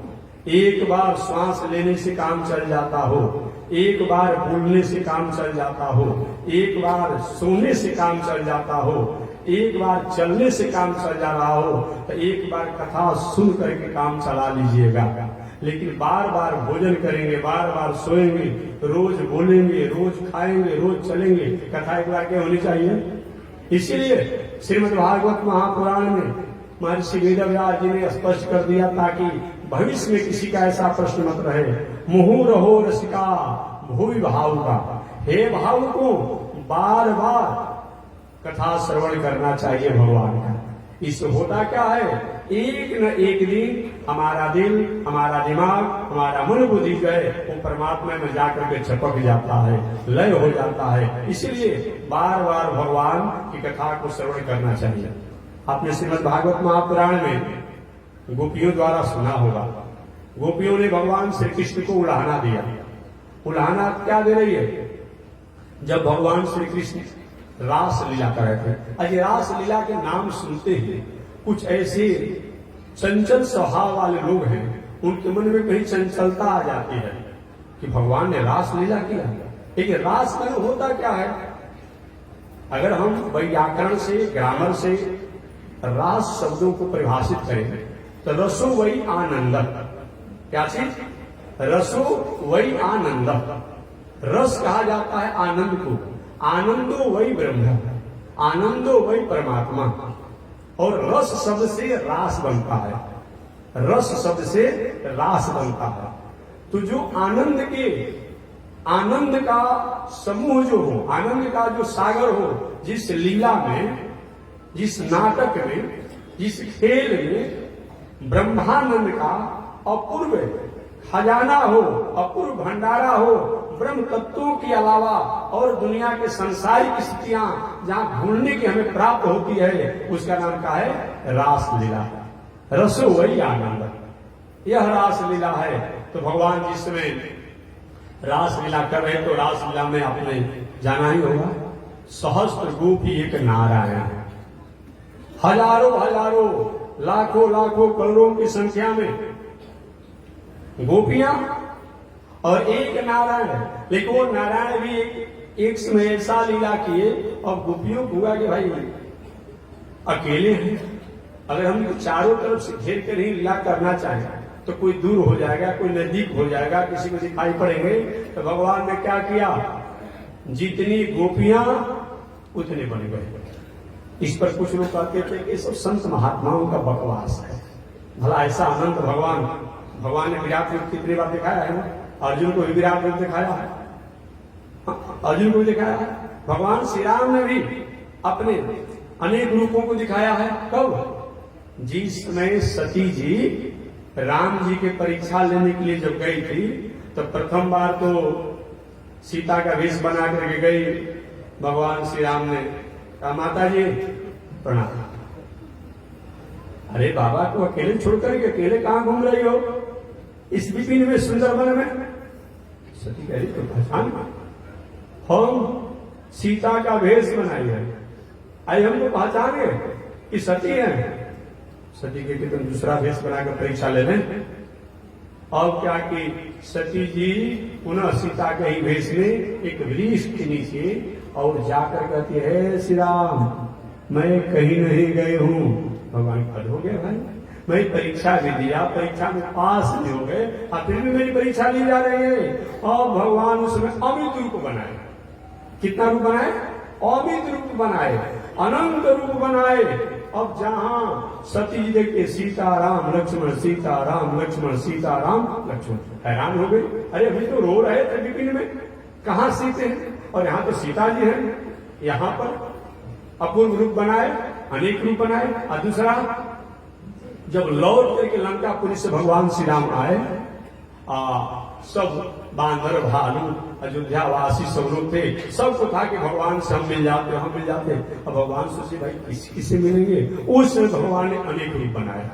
Speaker 1: एक बार श्वास लेने से काम चल जाता हो, एक बार बोलने से काम चल जाता हो, एक बार सोने से काम चल जाता हो, एक बार चलने से काम चल जा रहा हो, तो एक बार कथा सुन करके काम चला लीजिएगा। लेकिन बार बार भोजन करेंगे, बार बार सोएंगे, रोज बोलेंगे, रोज खाएंगे, रोज चलेंगे, कथा एक बार क्या होनी चाहिए। इसीलिए श्रीमद् भागवत महापुराण में महर्षि वेदव्यास जी ने स्पष्ट कर दिया ताकि भविष्य में किसी का ऐसा प्रश्न मत रहे। मुहुरहो रसिका भूवि भावुका, हे भावुको बार बार कथा श्रवण करना चाहिए भगवान का। इससे होता क्या है, एक न एक दिन हमारा दिल, हमारा दिमाग, हमारा मन बुद्धि जो है वो परमात्मा में जाकर के चिपक जाता है, लय हो जाता है। इसीलिए बार बार भगवान की कथा को श्रवण करना चाहिए। आपने श्रीमद् भागवत महापुराण में गोपियों द्वारा सुना होगा, गोपियों ने भगवान श्री कृष्ण को उलाहना दिया। उलाहना क्या दे रही है? जब भगवान श्री कृष्ण रास लीला कर रहे थे। आज रास लीला के नाम सुनते ही कुछ ऐसे चंचल स्वभाव वाले लोग हैं, उनके मन में कहीं चंचलता आ जाती है कि भगवान ने रास लीला किया। लेकिन रास में होता क्या है? अगर हम व्याकरण से, ग्रामर से रास शब्दों को परिभाषित करें तो रसो वही आनंद, क्या चीज? रसो वही आनंद। रस कहा जाता है आनंद को, आनंदो वही ब्रह्म, आनंदो वही परमात्मा। और रस शब्द से रास बनता है, रस शब्द से रास बनता है। तो जो आनंद के, आनंद का समूह जो हो, आनंद का जो सागर हो, जिस लीला में, जिस नाटक में, जिस खेल में ब्रह्मानंद का अपूर्व खजाना हो, अपूर्व भंडारा हो, ब्रह्म तत्वों के अलावा और दुनिया के संसारिक स्थितियां जहां ढूंढने की हमें प्राप्त होती है, उसका नाम क्या है? रास लीला। रसो वही आनंद, यह रास लीला है। तो भगवान जिस समय रास लीला कर रहे तो रास लीला में आपने जाना ही होगा, सहस्त्र गोपी एक नारायण, हजारों हजारों लाखों लाखों करोड़ों की संख्या में गोपियां और एक नारायण। लेकिन वो नारायण भी एक समय ऐसा लीला किए और गोपियों को हुआ कि भाई अकेले हैं, अगर हम चारों तरफ से घेर कर ही लीला करना चाहें तो कोई दूर हो जाएगा, कोई नजदीक हो जाएगा, किसी को दिखाई पड़ेंगे। तो भगवान ने क्या किया, जितनी गोपियां उतने बन गए। इस पर कुछ लोग कहते थे कि सब संत महात्माओं का बकवास है। भला ऐसा अनंत भगवान ने विराट रूप कितनी बार दिखाया है ना? अर्जुन को भी विराट रूप दिखाया है, अर्जुन को भी दिखाया है। भगवान श्री राम ने भी अपने अनेक रूपों को दिखाया है। कब? जिस समय सती जी राम जी के परीक्षा लेने के लिए जब गई थी तो प्रथम बार तो सीता का वेश बना करके गई। भगवान श्री राम ने कहा, माता जी प्रणाम। अरे बाबा को अकेले छोड़कर के अकेले कहां घूम रही हो इस विपिन में, सुंदर वन में? सती कह रही तो पहचान, हम सीता का वेश बनाई है, आई हमको पहचान गए कि सती है। सती के तुम दूसरा वेश बनाकर परीक्षा ले लें। और क्या कि सती जी पुनः सीता के ही वेश में एक वृक्ष के नीचे और जाकर कहती है, श्री राम मैं कहीं नहीं गए हूं। भगवान पद हो गया भाई, मैं परीक्षा भी दिया, परीक्षा में पास नहीं हो गए, और फिर भी मेरी परीक्षा ली जा रही है। और भगवान उसमें अमित रूप बनाए। कितना रूप बनाए? अमित रूप बनाए, अनंत रूप बनाए। अब जहां सती जी देखते सीताराम लक्ष्मण सीताराम लक्ष्मण सीताराम लक्ष्मण, हैरान हो गई। अरे अभी तो रो रहे थे विपिन में, कहां सीते हैं और यहाँ तो सीता जी हैं। यहाँ पर अपूर्व रूप बनाए, अनेक रूप बनाए। और दूसरा, जब लौट करके लंकापुरी से भगवान श्री राम आए, सब बांदर भालू अयोध्यावासी सब लोग थे, सबको था कि भगवान से हम मिल जाते, हम मिल जाते। अब भगवान सोचे भाई किसी किसी मिलेंगे। उस भगवान ने अनेक रूप बनाए,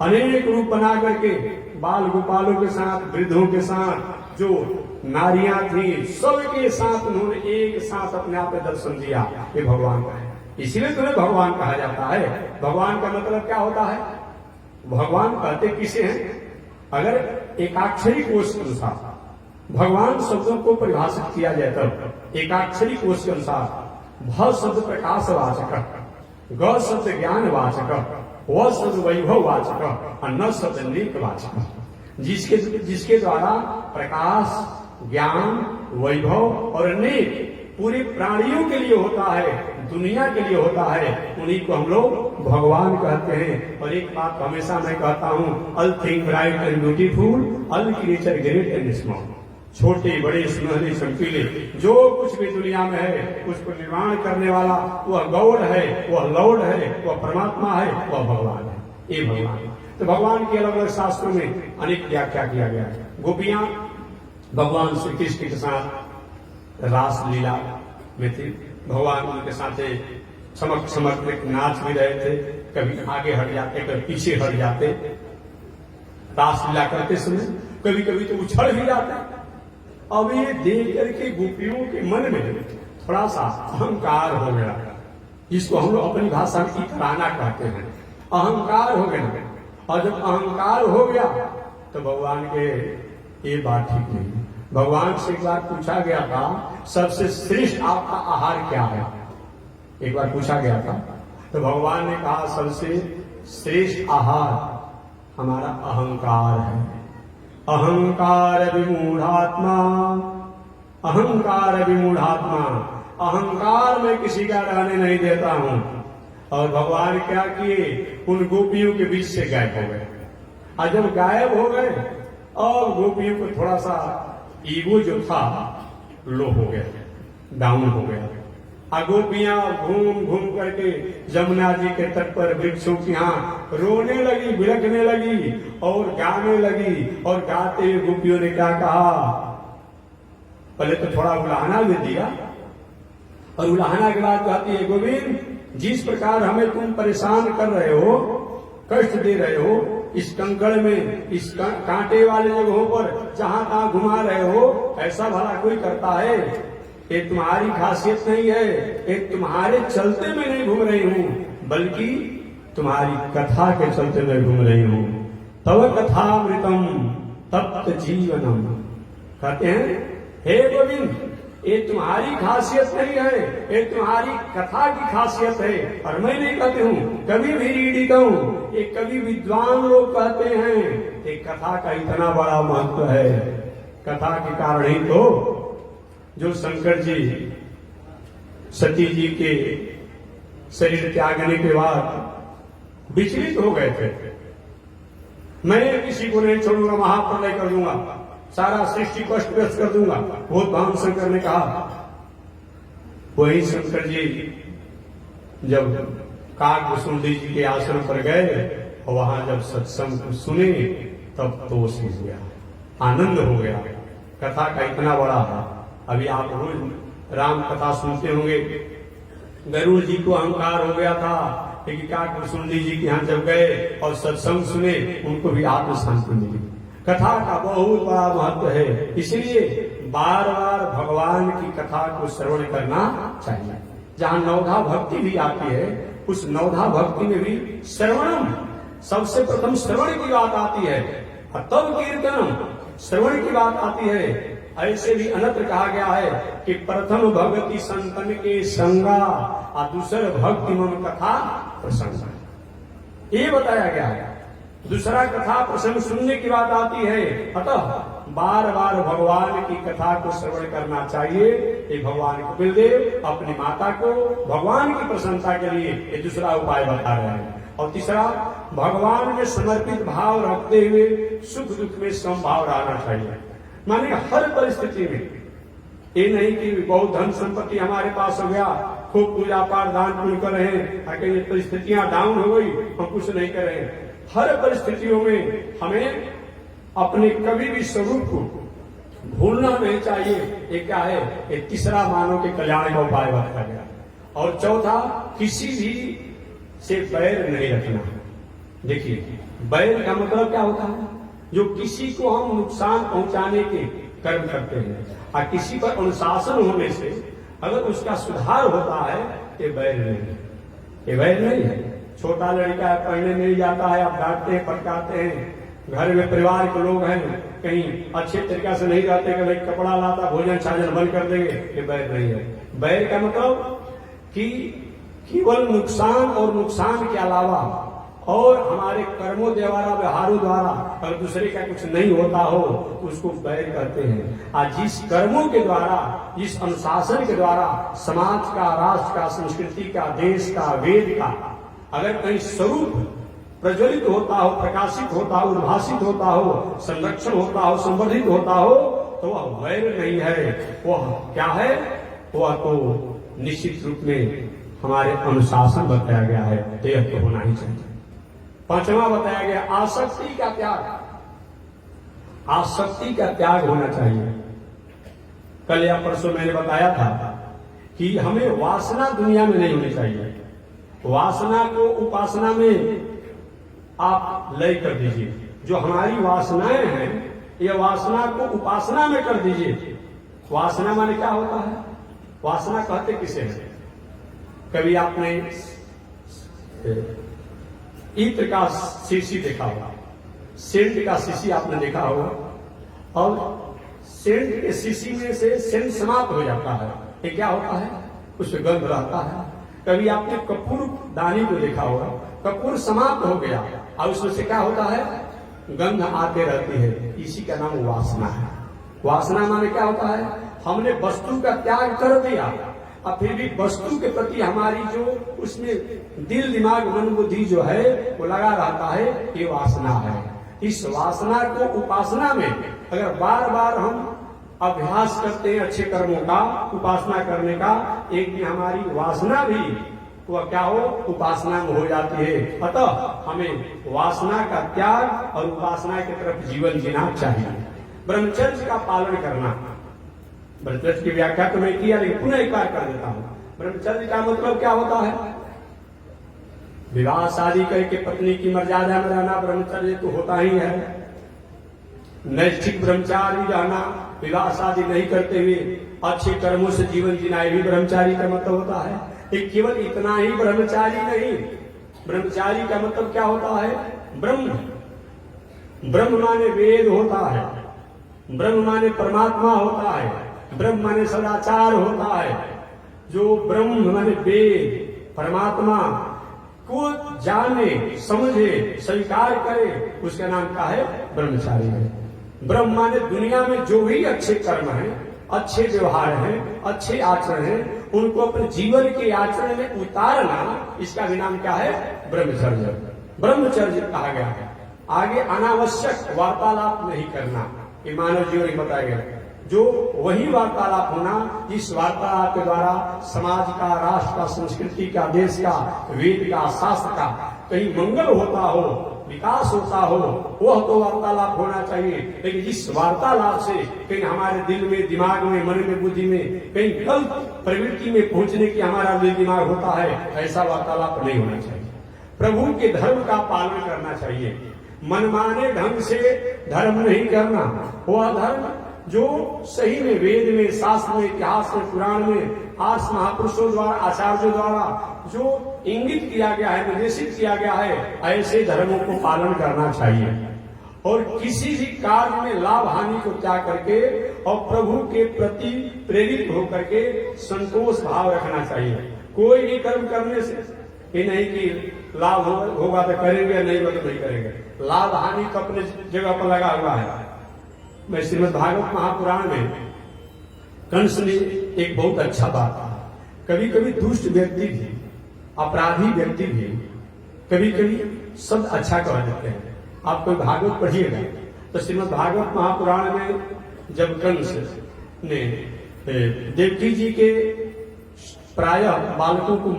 Speaker 1: अनेक रूप बना करके बाल गोपालों के साथ, वृद्धों के साथ, जो नारियां थी सबके साथ उन्होंने एक साथ अपने आप में दर्शन दिया। ये भगवान का है, इसीलिए तुम्हें भगवान कहा जाता है। भगवान का मतलब क्या होता है? भगवान कहते किसे हैं? अगर एकाक्षरी कोश के अनुसार भगवान शब्दों को परिभाषित किया जाए तब एकाक्षरी कोश के अनुसार भ शब्द प्रकाश वाचक, ग शब्द ज्ञान वाचक, व शब्द वैभव वाचक और न शब्द नेक वाचक। जिसके द्वारा प्रकाश, ज्ञान, वैभव और नेक पूरे प्राणियों के लिए होता है, दुनिया के लिए होता है, उन्हीं को हम लोग भगवान कहते हैं। और एक बात हमेशा मैं कहता हूँ, all thing bright and beautiful, all creature great and small. छोटे बड़े सुनहरे चमकीले जो कुछ भी दुनिया में है उसको निर्माण करने वाला वह गौड़ है, वह लौड़ है, वह परमात्मा है, वह भगवान है। ये भगवान है। तो भगवान के अलग अलग शास्त्रों में अनेक व्याख्या किया गया है। गोपियां भगवान श्री कृष्ण के साथ रास लीला में थे, भगवान उनके साथ समर्पित नाच भी रहे थे, कभी आगे हट जाते, कभी पीछे हट जाते। रास लीला करते समय कभी कभी तो उछल भी जाते। अब ये देख करके गोपियों के मन में थोड़ा सा अहंकार हो गया, जिसको हम लोग अपनी भाषा में इतराना कहते हैं। अहंकार हो गया, और जब अहंकार हो गया तो भगवान के ये बात ठीक नहीं। भगवान से एक बार पूछा गया था, सबसे श्रेष्ठ आपका आहार क्या है? एक बार पूछा गया था तो भगवान ने कहा, सबसे श्रेष्ठ आहार हमारा अहंकार है। अहंकार विमूढ़ात्मा, अहंकार विमूढ़ात्मा, अहंकार में किसी का रहने नहीं देता हूं। और भगवान क्या किए, उन गोपियों के बीच से गायब हो गए। और जब गायब हो गए और गोपियों को थोड़ा सा ईगो जो था लो हो गया, डाउन हो गया। गोपियां घूम घूम करके जमुना जी के तट पर वृक्षों के यहाँ रोने लगी, बिलखने लगी और गाने लगी। और गाते हुए गोपियों ने क्या कहा, पहले तो थोड़ा उलाहना भी दिया, और उलाहना के बाद कहती है, गोविंद जिस प्रकार हमें तुम परेशान कर रहे हो, कष्ट दे रहे हो, इस कंकड़ में, इस कांटे वाले जगहों पर जहां तहां घुमा रहे हो, ऐसा भला कोई करता है? ये तुम्हारी खासियत नहीं है, ये तुम्हारे चलते मैं नहीं घूम रही हूं, बल्कि तुम्हारी कथा के चलते मैं घूम रही हूं। तव कथामृतम तप्त जीवनम। कहते हैं, हे गोविंद ये तुम्हारी खासियत नहीं है, ये तुम्हारी कथा की खासियत है। और मैं नहीं कहती हूँ, कभी भी रीडित हूँ, ये कभी विद्वान लोग कहते हैं ये कथा का इतना बड़ा महत्व है। कथा के कारण ही तो जो शंकर जी सती जी के शरीर त्यागने के बाद विचलित हो गए थे। मैं किसी को नहीं छोड़ूंगा, महाप्रलय कर दूंगा, सारा सृष्टि को अस्तव्यस्त कर दूंगा, बहुत भगवान शंकर ने कहा। वही शंकर जी जब काकभूषुंडी जी के आश्रम पर गए और वहां जब सत्संग को सुने तब तोष हो गया, आनंद हो गया। कथा का इतना बड़ा है। अभी आप रोज राम कथा सुनते होंगे। गरुड़ जी को अहंकार हो गया था कि काकुसुंडी जी के यहाँ जब गए और सत्संग सुने, उनको भी आत्म शांति मिली। कथा का बहुत बड़ा महत्व है, इसलिए बार बार भगवान की कथा को श्रवण करना चाहिए। जहाँ नवधा भक्ति भी आती है, उस नवधा भक्ति में भी श्रवणम, सबसे प्रथम श्रवण की बात आती है, तब कीर्तनम, श्रवण की बात आती है। ऐसे भी अनत्र कहा गया है कि प्रथम भगति संतन के संगा और दूसर भक्ति मन कथा प्रसंग, ये बताया गया है। दूसरा कथा प्रसंग सुनने की बात आती है। अतः बार बार भगवान की कथा को श्रवण करना चाहिए। ये भगवान कपिल देव अपनी माता को भगवान की प्रसन्नता के लिए ये दूसरा उपाय बता रहे हैं। और तीसरा, भगवान में समर्पित भाव रखते हुए सुख दुख में समभाव रहना चाहिए। माने हर परिस्थिति में, ये नहीं कि बहुत धन संपत्ति हमारे पास हो गया, खूब पूजा पाठ दान पुण्य कर रहे हैं, अगर परिस्थितियां डाउन हो गई हम कुछ नहीं कर रहे हैं। हर परिस्थितियों में हमें अपने कभी भी स्वरूप को भूलना नहीं चाहिए। ये क्या है? ये तीसरा मानव के कल्याण का उपाय बताया गया। और चौथा, किसी भी से बैर नहीं रखना। देखिए, बैर का मतलब क्या होता है? जो किसी को हम नुकसान पहुंचाने के कर्म करते हैं और किसी पर अनुशासन होने से अगर उसका सुधार होता है, ये बैर नहीं है। ये बैर नहीं है। छोटा लड़का है, पढ़ने नहीं जाता है, आप डांटते हैं, फटकारते हैं, घर में परिवार के लोग हैं, कहीं अच्छे तरीका से नहीं रहते कि भाई कपड़ा लाता, भोजन छाजन बंद कर देंगे, ये बैर नहीं है। बैर का मतलब कि केवल नुकसान और नुकसान के अलावा और हमारे कर्मों द्वारा, व्यवहारों द्वारा अगर दूसरे का कुछ नहीं होता हो तो उसको बैर कहते हैं। और जिस कर्मों के द्वारा, जिस अनुशासन के द्वारा समाज का, राष्ट्र का, संस्कृति का, देश का, वेद का अगर कहीं स्वरूप प्रज्वलित होता हो, प्रकाशित होता हो, उद्भासित होता हो, संरक्षण होता हो, संवर्धित होता हो, तो वह वैर नहीं है। वह क्या है? वह तो निश्चित रूप में हमारे अनुशासन बताया गया है, देह तो होना ही चाहिए। पांचवा बताया गया, आसक्ति का त्याग। आसक्ति का त्याग होना चाहिए। कल या परसों मैंने बताया था कि हमें वासना दुनिया में नहीं होनी चाहिए। वासना को उपासना में आप लय कर दीजिए। जो हमारी वासनाएं हैं, ये वासना को उपासना में कर दीजिए। वासना माने क्या होता है? वासना कहते किसे हैं? कभी आपने इत्र का शीशी देखा होगा, सेंट का शीशी आपने देखा होगा, और सेंट के शीशी में से सेंट समाप्त हो जाता है। ये क्या होता है? उसमें गंध रहता है। कभी आपने कपूर दानी को देखा होगा, कपूर समाप्त हो गया और उसमें से क्या होता है? गंध आते रहती है। इसी का नाम वासना है। वासना माने क्या होता है? हमने वस्तु का त्याग कर दिया और फिर भी वस्तु के प्रति हमारी जो उसमें दिल, दिमाग, मन, बुद्धि जो है वो लगा रहता है, ये वासना है। इस वासना को उपासना में अगर बार बार हम अभ्यास करते हैं अच्छे कर्मों का, उपासना करने का, एक दिन हमारी वासना भी वह क्या हो? उपासना में हो जाती है। अतः हमें वासना का त्याग और उपासना की तरफ जीवन जीना चाहिए। ब्रह्मचर्य का पालन करना। ब्रह्मचर्य की व्याख्या तो मैं किया, लेकिन पुनः एक बार कर देता हूं। ब्रह्मचर्य का मतलब क्या होता है? विवाह शादी करके पत्नी की मर्यादा में रहना ब्रह्मचर्य तो होता ही है। नैष्ठिक ब्रह्मचारी रहना, विवाह शादी नहीं करते हुए अच्छे कर्मों से जीवन जीना, ये भी ब्रह्मचारी का मतलब होता है। एक केवल इतना ही ब्रह्मचारी नहीं, ब्रह्मचारी का मतलब क्या होता है? ब्रह्म। ब्रह्म माने वेद होता है, ब्रह्म माने परमात्मा होता है, ब्रह्म माने सदाचार होता है। जो ब्रह्म माने वेद, परमात्मा को जाने, समझे, स्वीकार करे, उसका नाम क्या है? ब्रह्मचारी है। ब्रह्म माने दुनिया में जो भी अच्छे कर्म हैं, अच्छे व्यवहार हैं, अच्छे आचरण हैं, उनको अपने जीवन के आचरण में उतारना, इसका भी नाम क्या है? ब्रह्मचर्य। ब्रह्मचर्य कहा गया है। आगे अनावश्यक वार्तालाप नहीं करना, ये मानव जीवन में बताया गया। जो वही वार्तालाप होना जिस वार्तालाप के द्वारा समाज का, राष्ट्र का, संस्कृति का, देश का, वेद का, शास्त्र का कहीं मंगल होता हो, विकास होता हो, वह तो वार्तालाप होना चाहिए। लेकिन जिस वार्तालाप से कहीं हमारे दिल में, दिमाग में, मन में, बुद्धि में कहीं गलत प्रवृत्ति में पहुंचने की हमारा दिल दिमाग होता है, ऐसा वार्तालाप नहीं होना चाहिए। प्रभु के धर्म का पालन करना चाहिए। मनमाने ढंग से धर्म नहीं करना। वह धर्म जो सही में वेद में, शास्त्र में, इतिहास में, पुराण में, आज महापुरुषों द्वारा, आचार्यों द्वारा जो इंगित किया गया है, निर्देशित किया गया है, ऐसे धर्मों को पालन करना चाहिए। और किसी भी कार्य में लाभ हानि को त्याग करके और प्रभु के प्रति प्रेरित होकर के संतोष भाव रखना चाहिए। कोई भी कर्म करने से ये नहीं कि लाभ होगा तो करेंगे, नहीं होगा तो नहीं करेंगे। लाभ हानि तो अपने जगह पर लगा हुआ है। मैं श्रीमद् भागवत महापुराण में कंस ने एक बहुत अच्छा बात कहा। कभी कभी दुष्ट व्यक्ति भी, अपराधी व्यक्ति भी कभी कभी शब्द अच्छा कह देते हैं। आप कोई भागवत पढ़िएगा तो श्रीमद् भागवत महापुराण में जब कंस ने देवकी जी के प्रायः बालकों को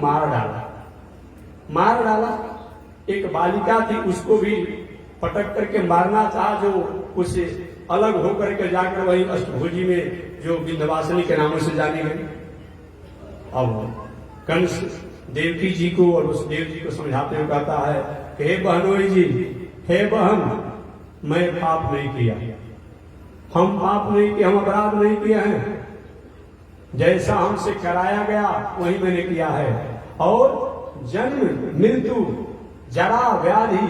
Speaker 1: मार डाला, एक बालिका थी, उसको भी पटक करके मारना चाहा, जो उसे अलग होकर के जाकर वही अष्टभुजी में जो विंध्यवासिनी के नामों से जानी गई। अब कंस देवकी जी को और उस देव जी को समझाते हुए कहता है कि हे बहनोई जी, हे बहन, मैं पाप नहीं किया, हम पाप नहीं किए, हम अपराध नहीं किए हैं। जैसा हमसे कराया गया वही मैंने किया है। और जन्म, मृत्यु, जरा, व्याधि,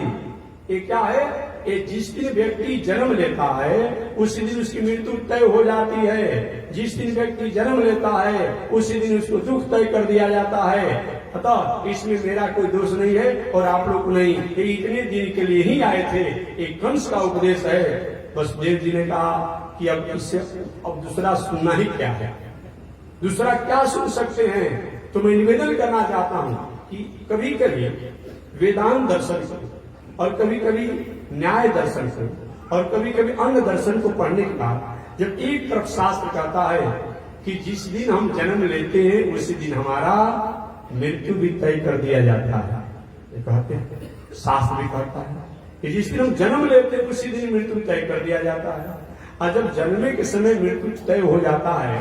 Speaker 1: ये क्या है? ये जिस दिन व्यक्ति जन्म लेता है उसी दिन उसकी मृत्यु तय हो जाती है। जिस दिन व्यक्ति जन्म लेता है उसी दिन उसको दुख तय कर दिया जाता है। अतः इसमें मेरा कोई दोष नहीं है और आप लोग नहीं, ये इतने दिन के लिए ही आए थे। एक कंस का उपदेश है। बस देव जी ने कहा कि अब इससे अब दूसरा सुनना ही क्या है, दूसरा क्या सुन सकते हैं। तो मैं निवेदन करना चाहता हूं कि कभी कभी वेदांत दर्शन और कभी कभी न्याय दर्शन से और कभी कभी अन्य दर्शन को पढ़ने के बाद जब एक तरफ शास्त्र कहता है कि जिस दिन हम जन्म लेते हैं उसी दिन हमारा मृत्यु भी तय कर दिया जाता है, ये कहते हैं, शास्त्र भी कहता है कि जिस दिन हम जन्म लेते हैं उसी दिन मृत्यु तय कर दिया जाता है। और जब जन्मने के समय मृत्यु तय हो जाता है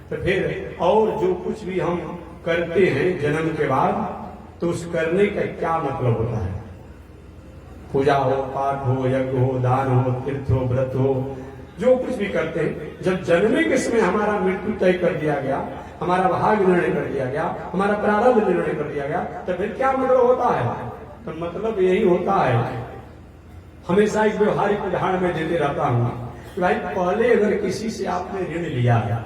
Speaker 1: तो फिर और जो कुछ भी हम करते हैं जन्म के बाद, तो उस करने का क्या मतलब होता है? पूजा हो, पाठ हो, यज्ञ हो, दान हो, तीर्थ हो, व्रत हो, जो कुछ भी करते हैं, जब जन्मने के समय हमारा मृत्यु तय कर दिया गया, हमारा भाग्य निर्णय कर दिया गया, हमारा प्रारब्ध निर्णय कर दिया गया, तो फिर क्या मतलब होता है? तो मतलब यही होता है, हमेशा एक व्यवहारिक उदाहरण में देते रहता हूं कि भाई पहले अगर किसी से आपने ऋण लिया है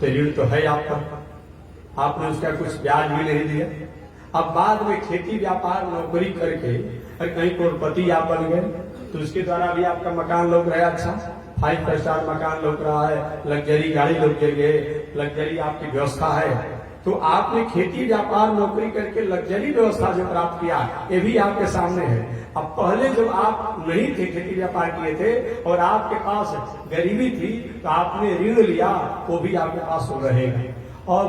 Speaker 1: तो ऋण तो है आपका, आपने उसका कुछ ब्याज भी नहीं दिया। अब बाद में खेती व्यापार नौकरी करके और कहीं करोड़पति आप बन गए तो उसके द्वारा भी आपका मकान लौक रहा है, अच्छा 5 स्टार मकान लौक रहा है, लग्जरी गाड़ी लौक गई, लग्जरी आपकी व्यवस्था है। तो आपने खेती व्यापार नौकरी करके लग्जरी व्यवस्था जो प्राप्त किया ये भी आपके सामने है। अब पहले जब आप नहीं थे, खेती व्यापार किए थे और आपके पास गरीबी थी तो आपने ऋण लिया, वो भी आपके पास हो रहेगा। और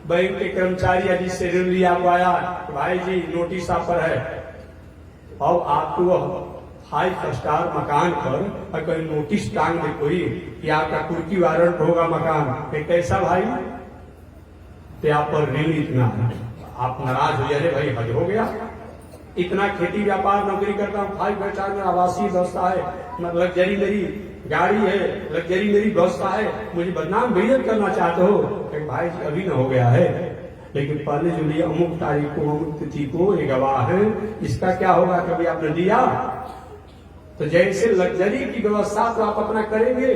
Speaker 1: बैंक के कर्मचारी जिससे ऋण लिया वो आया, भाई जी नोटिस आप पर है, और आपको वह 5 स्टार मकान पर और कोई नोटिस टांग दे कोई कि आपका कुर्की वारंट होगा मकान, कैसा भाई? तो आप पर ऋण इतना है, आप नाराज हो जाए, भाई हद हो गया, इतना खेती व्यापार नौकरी करता हूँ, 5 स्टार में आवासीय व्यवस्था है, लग्जरी मेरी गाड़ी है, लग्जरी मेरी व्यवस्था है, मुझे बदनाम बेइज्जत करना चाहते हो? भाई जी अभी न हो गया है, लेकिन पहले जो लिया अमुक तारीख को, अमुक तिथि को, ये गवाह है, इसका क्या होगा? कभी आपने दिया? तो जैसे लग्जरी की व्यवस्था तो आप अपना करेंगे,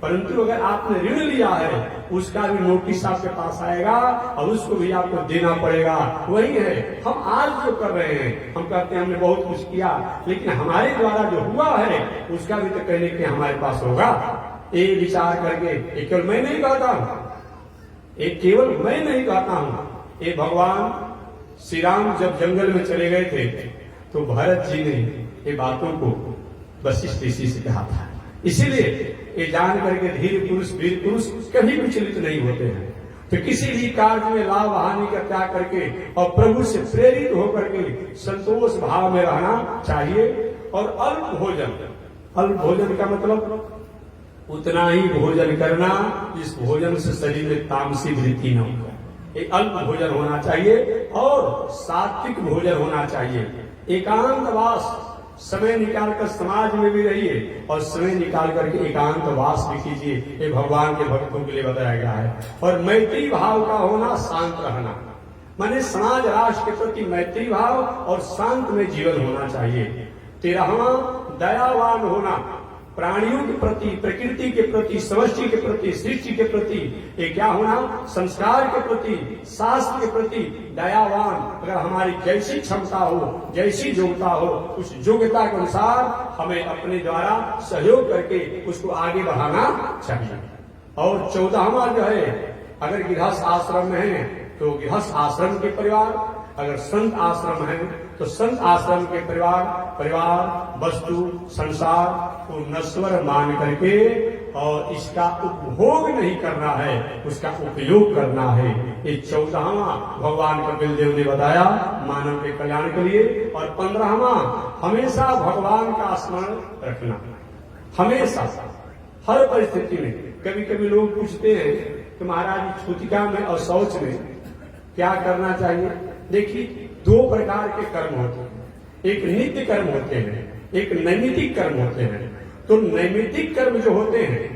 Speaker 1: परंतु अगर आपने ऋण लिया है उसका भी नोटिस आपके पास आएगा और उसको भी आपको देना पड़ेगा। वही है हम आज जो कर रहे हैं, हम कहते हैं हमने बहुत कुछ किया, लेकिन हमारे द्वारा जो हुआ है उसका भी तो कहने के हमारे पास होगा। ये विचार करके, ये केवल मैं नहीं कहता हूं, ये केवल मैं नहीं कहता हूं, ये भगवान श्री राम जब जंगल में चले गए थे तो भरत जी ने ये बातों को वशिष्ठ ऋषि से कहा था। इसीलिए ये जान करके धीर पुरुष वीर पुरुष कभी विचलित नहीं होते हैं। तो किसी भी कार्य में लाभ हानि का त्याग करके और प्रभु से प्रेरित होकर के संतोष भाव में रहना चाहिए। और अल्प भोजन का मतलब उतना ही भोजन करना जिस भोजन से शरीर में तामसी वृत्ति न हो। एक अल्प भोजन होना चाहिए और सात्विक भोजन होना चाहिए। एकांतवास, समय निकालकर समाज में भी रहिए और समय निकाल करके एकांतवास भी कीजिए। ये भगवान के भक्तों के लिए बताया गया है। और मैत्री भाव का होना, शांत रहना, माने समाज राष्ट्र के प्रति मैत्री भाव और शांत में जीवन होना चाहिए। 13वां, दयावान होना, प्राणियों के प्रति, प्रकृति के प्रति, समष्टि के प्रति, सृष्टि के प्रति ये क्या होना, संस्कार के प्रति, शास्त्र के प्रति दयावान। अगर हमारी जैसी क्षमता हो, जैसी योग्यता हो, उस योग्यता के अनुसार हमें अपने द्वारा सहयोग करके उसको आगे बढ़ाना चाहिए। और 14वां जो है, अगर गृहस्थ आश्रम में है तो गृहस्थ आश्रम के परिवार, अगर संत आश्रम है तो संत आश्रम के परिवार वस्तु संसार को नश्वर मान करके और इसका उपभोग नहीं करना है, उसका उपयोग करना है। ये 14वां भगवान कपिल देव ने बताया मानव के कल्याण के लिए। और 15वां, हमेशा भगवान का स्मरण रखना, हमेशा हर परिस्थिति में। कभी कभी लोग पूछते हैं कि महाराज छूतिका में और शौच में क्या करना चाहिए। देखिए, 2 प्रकार के कर्म होते हैं, एक नित्य कर्म होते हैं, एक नैमित्तिक कर्म होते हैं। तो नैमित्तिक कर्म जो होते हैं,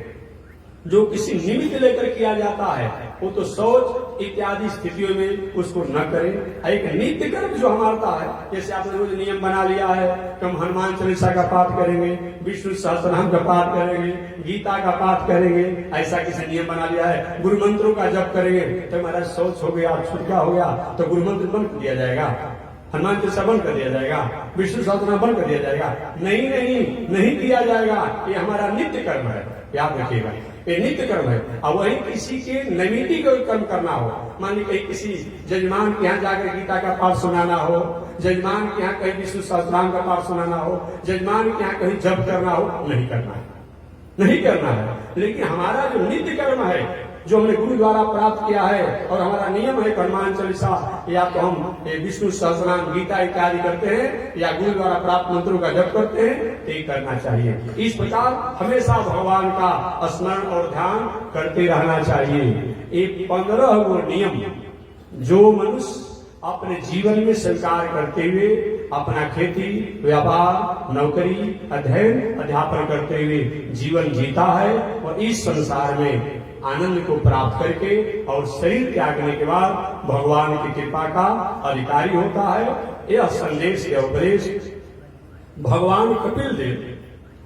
Speaker 1: जो किसी निमित्त लेकर किया जाता है, वो तो शौच इत्यादि स्थितियों में उसको न करें। एक नित्य कर्म जो हमारा है, जैसे आपने रोज नियम बना लिया है कि हम हनुमान चालीसा का पाठ करेंगे, विष्णु सहस्त्रनाम का पाठ करेंगे, गीता का पाठ करेंगे, ऐसा किसी नियम बना लिया है। गुरु मंत्रों का जप करेंगे तो हमारा शौच हो गया, छुटका हो गया तो गुरु मंत्र बंद कर दिया जाएगा, हनुमान चालीसा बंद कर दिया जाएगा, विष्णु सहस्त्रनाम बंद कर दिया जाएगा। नहीं किया जाएगा। ये हमारा नित्य कर्म है, याद रखिएगा, ये नित्य कर्म है। और वही किसी के नैमित्तिक कर्म करना हो, मान लीजिए कहीं किसी जजमान के यहाँ जाकर गीता का पाठ सुनाना हो, जजमान के यहाँ कहीं विष्णु सहस्त्रनाम का पाठ सुनाना हो, जजमान के यहाँ कहीं जप करना हो, नहीं करना है। लेकिन हमारा जो नित्य कर्म है, जो हमने गुरु द्वारा प्राप्त किया है, और हमारा नियम है हनुमान चालीसा या तो हम विष्णु सहस्त्रनाम गीता इत्यादि करते हैं या गुरु द्वारा प्राप्त मंत्रों का जप करते हैं, तो ये करना चाहिए। इस प्रकार हमेशा भगवान का स्मरण और ध्यान करते रहना चाहिए। ये 15 वो नियम जो मनुष्य अपने जीवन में स्वीकार करते हुए अपना खेती, व्यापार, नौकरी, अध्ययन, अध्यापन करते हुए जीवन जीता है और इस संसार में आनंद को प्राप्त करके और शरीर त्यागने के बाद भगवान की कृपा का अधिकारी होता है। यह संदेश, यह उपदेश भगवान कपिल देव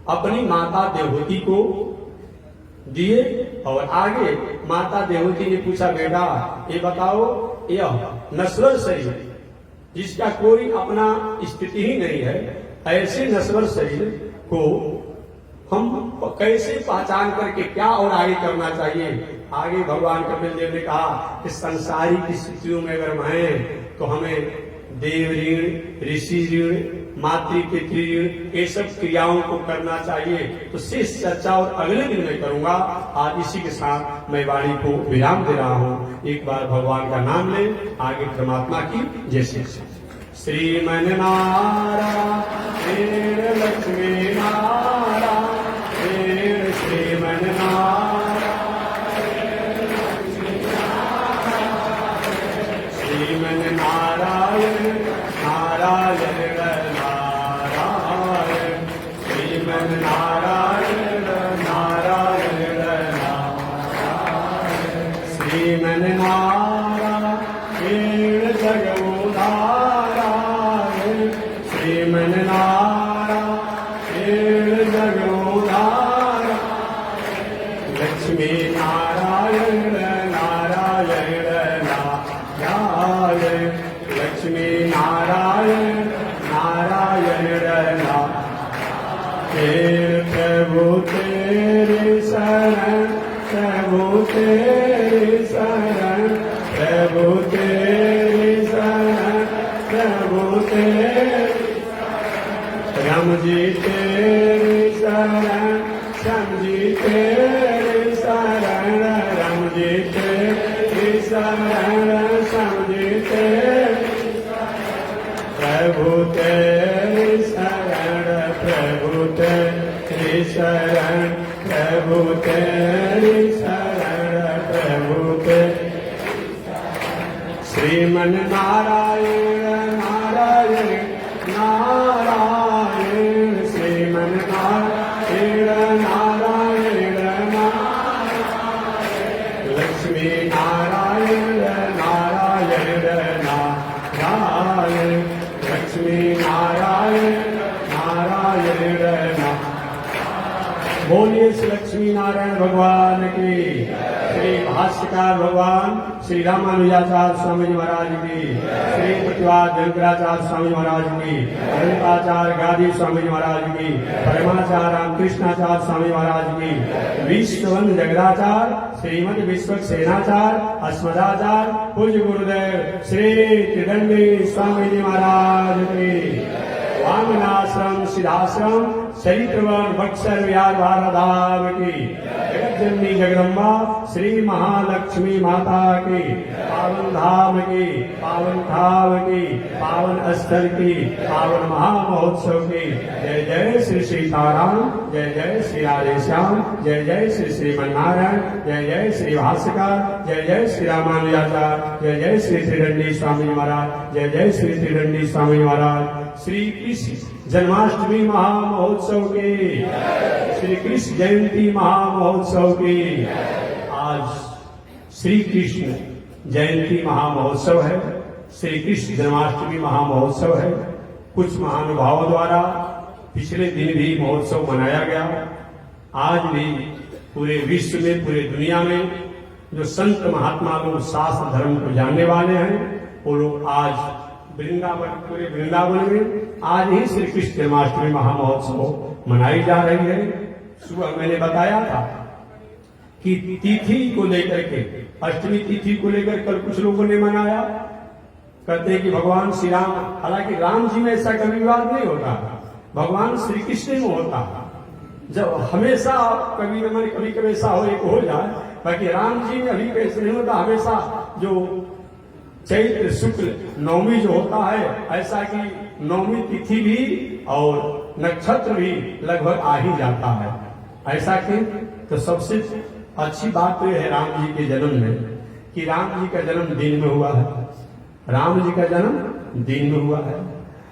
Speaker 1: अपनी माता देवहूति को दिए। और आगे माता देवहूति ने पूछा, बेटा ये बताओ, यह नश्वर शरीर जिसका कोई अपना स्थिति ही नहीं है, ऐसे नश्वर शरीर को हम कैसे पहचान करके क्या और आगे करना चाहिए। आगे भगवान कपिल देव ने कहा कि संसारिक स्थितियों में अगर हम हैं तो हमें देव ऋण, ऋषि ऋण, मातृपितृ ऋण, ये सब क्रियाओं को करना चाहिए। तो शेष चर्चा और अगले दिन मैं करूंगा। आज इसी के साथ मैं वाणी को विराम दे रहा हूँ। एक बार भगवान का नाम ले, आगे परमात्मा की जय श्री कृष्ण। श्रीमन नारायण लक्ष्मी नारायण श्रीमन श्रीमन नारायण नारायण नारायण श्रीमन नारायण नारायण नारायण श्रीमन नारायण जगोधारायण श्रीमन नारायण जगोधारायण लक्ष्मी नारायण नारायण नारायण लक्ष्मी नारायण नारायण नारायण प्रभु तेरे शरण, प्रभु तेरे शरण, प्रभु तेरे शरण, प्रभु तेरे राम जी तेरे शरण, श्याम जी तेरे शरण, राम जी तेरे प्रभु तेरी शरण, प्रभु तेरी शरण, प्रभु तेरी शरण, प्रभु तेरी श्रीमन नारायण नारायण नारायण, श्रीमन नारायण नारायण नारायण, लक्ष्मी नारायण नारायण नारायण, लक्ष्मी नारायण नारायण नारायण। बोलिए श्री लक्ष्मी नारायण भगवान की। श्री भाष्यकार भगवान श्री रामानुजाचार्य स्वामी जी महाराज की, श्री प्रतिवाद शंकराचार्य स्वामी महाराज की, अनंताचार्य गादी स्वामी जी महाराज की, परमाचार्य रामकृष्णाचार्य स्वामी महाराज की, विश्ववंद जगदाचार्य श्रीमद विश्वक्सेनाचार्य अस्मदाचार्य पूज्य गुरुदेव श्री त्रिदंडी स्वामी जी महाराज की, वामनाश्रम सिद्धाश्रम चरित्रवन बक्सर विहार धाम की, जगतजननी जगदम्बा श्री महालक्ष्मी माता की, पावन धाम की, पावन धाम की, पावन स्थल की, पावन महामहोत्सव की। जय जय श्री सीताराम, जय जय श्री राधेश्याम, जय जय श्री श्रीमन्नारायण, जय जय श्री भाष्यकार, जय जय श्री रामानुजाचार्य, जय जय श्री त्रिदंडी स्वामी महाराज, जय जय श्री त्रिदंडी स्वामी महाराज। श्री कृष्ण जन्माष्टमी महामहोत्सव के, श्री कृष्ण जयंती महामहोत्सव की। आज श्री कृष्ण जयंती महामहोत्सव है, श्री कृष्ण जन्माष्टमी महामहोत्सव है। कुछ महानुभावों द्वारा पिछले दिन भी महोत्सव मनाया गया। आज भी पूरे विश्व में, पूरे दुनिया में जो संत महात्मा लोग शास्त्र धर्म को जानने वाले हैं, वो लोग आज वृंदावन, पूरे वृंदावन में आज ही श्री कृष्ण जन्माष्टमी महामहोत्सव मनाई जा रही है। सुबह मैंने बताया था कि तिथि को लेकर के, अष्टमी तिथि को लेकर कल कुछ लोगों ने मनाया, कहते हैं कि भगवान श्री राम, हालांकि राम जी में ऐसा कभी विवाद नहीं होता, भगवान श्री कृष्ण में होता। जब हमेशा कभी न मैंने कभी कभी ऐसा हो, एक हो जाए, बाकी राम जी में अभी कैसे नहीं होता। हमेशा जो चैत्र शुक्ल नवमी जो होता है, ऐसा कि नवमी तिथि भी और नक्षत्र भी लगभग आ ही जाता है। ऐसा कि तो सबसे अच्छी बात तो यह है राम जी के जन्म में कि राम जी का जन्म दिन में हुआ है, राम जी का जन्म दिन में हुआ है।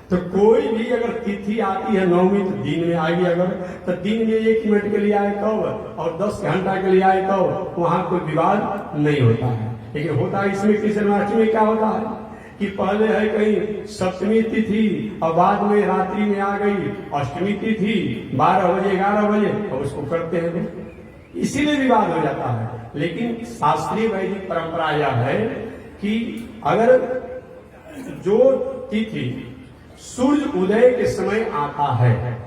Speaker 1: तो कोई भी अगर तिथि आती है नवमी तो दिन में आएगी, अगर तो दिन में 1 मिनट के लिए आए तब और 10 घंटा के लिए आए तब वहां कोई विवाद नहीं होता है। लेकिन होता है इसमें कृष्ण जन्माष्टमी में क्या होता है कि पहले है कहीं सप्तमी तिथि और बाद में रात्रि में आ गई अष्टमी तिथि 12 बजे 11 बजे और उसको करते हैं, इसीलिए विवाद हो जाता है। लेकिन शास्त्रीय वैदिक परंपरा यह है कि अगर जो तिथि सूर्य उदय के समय आता है,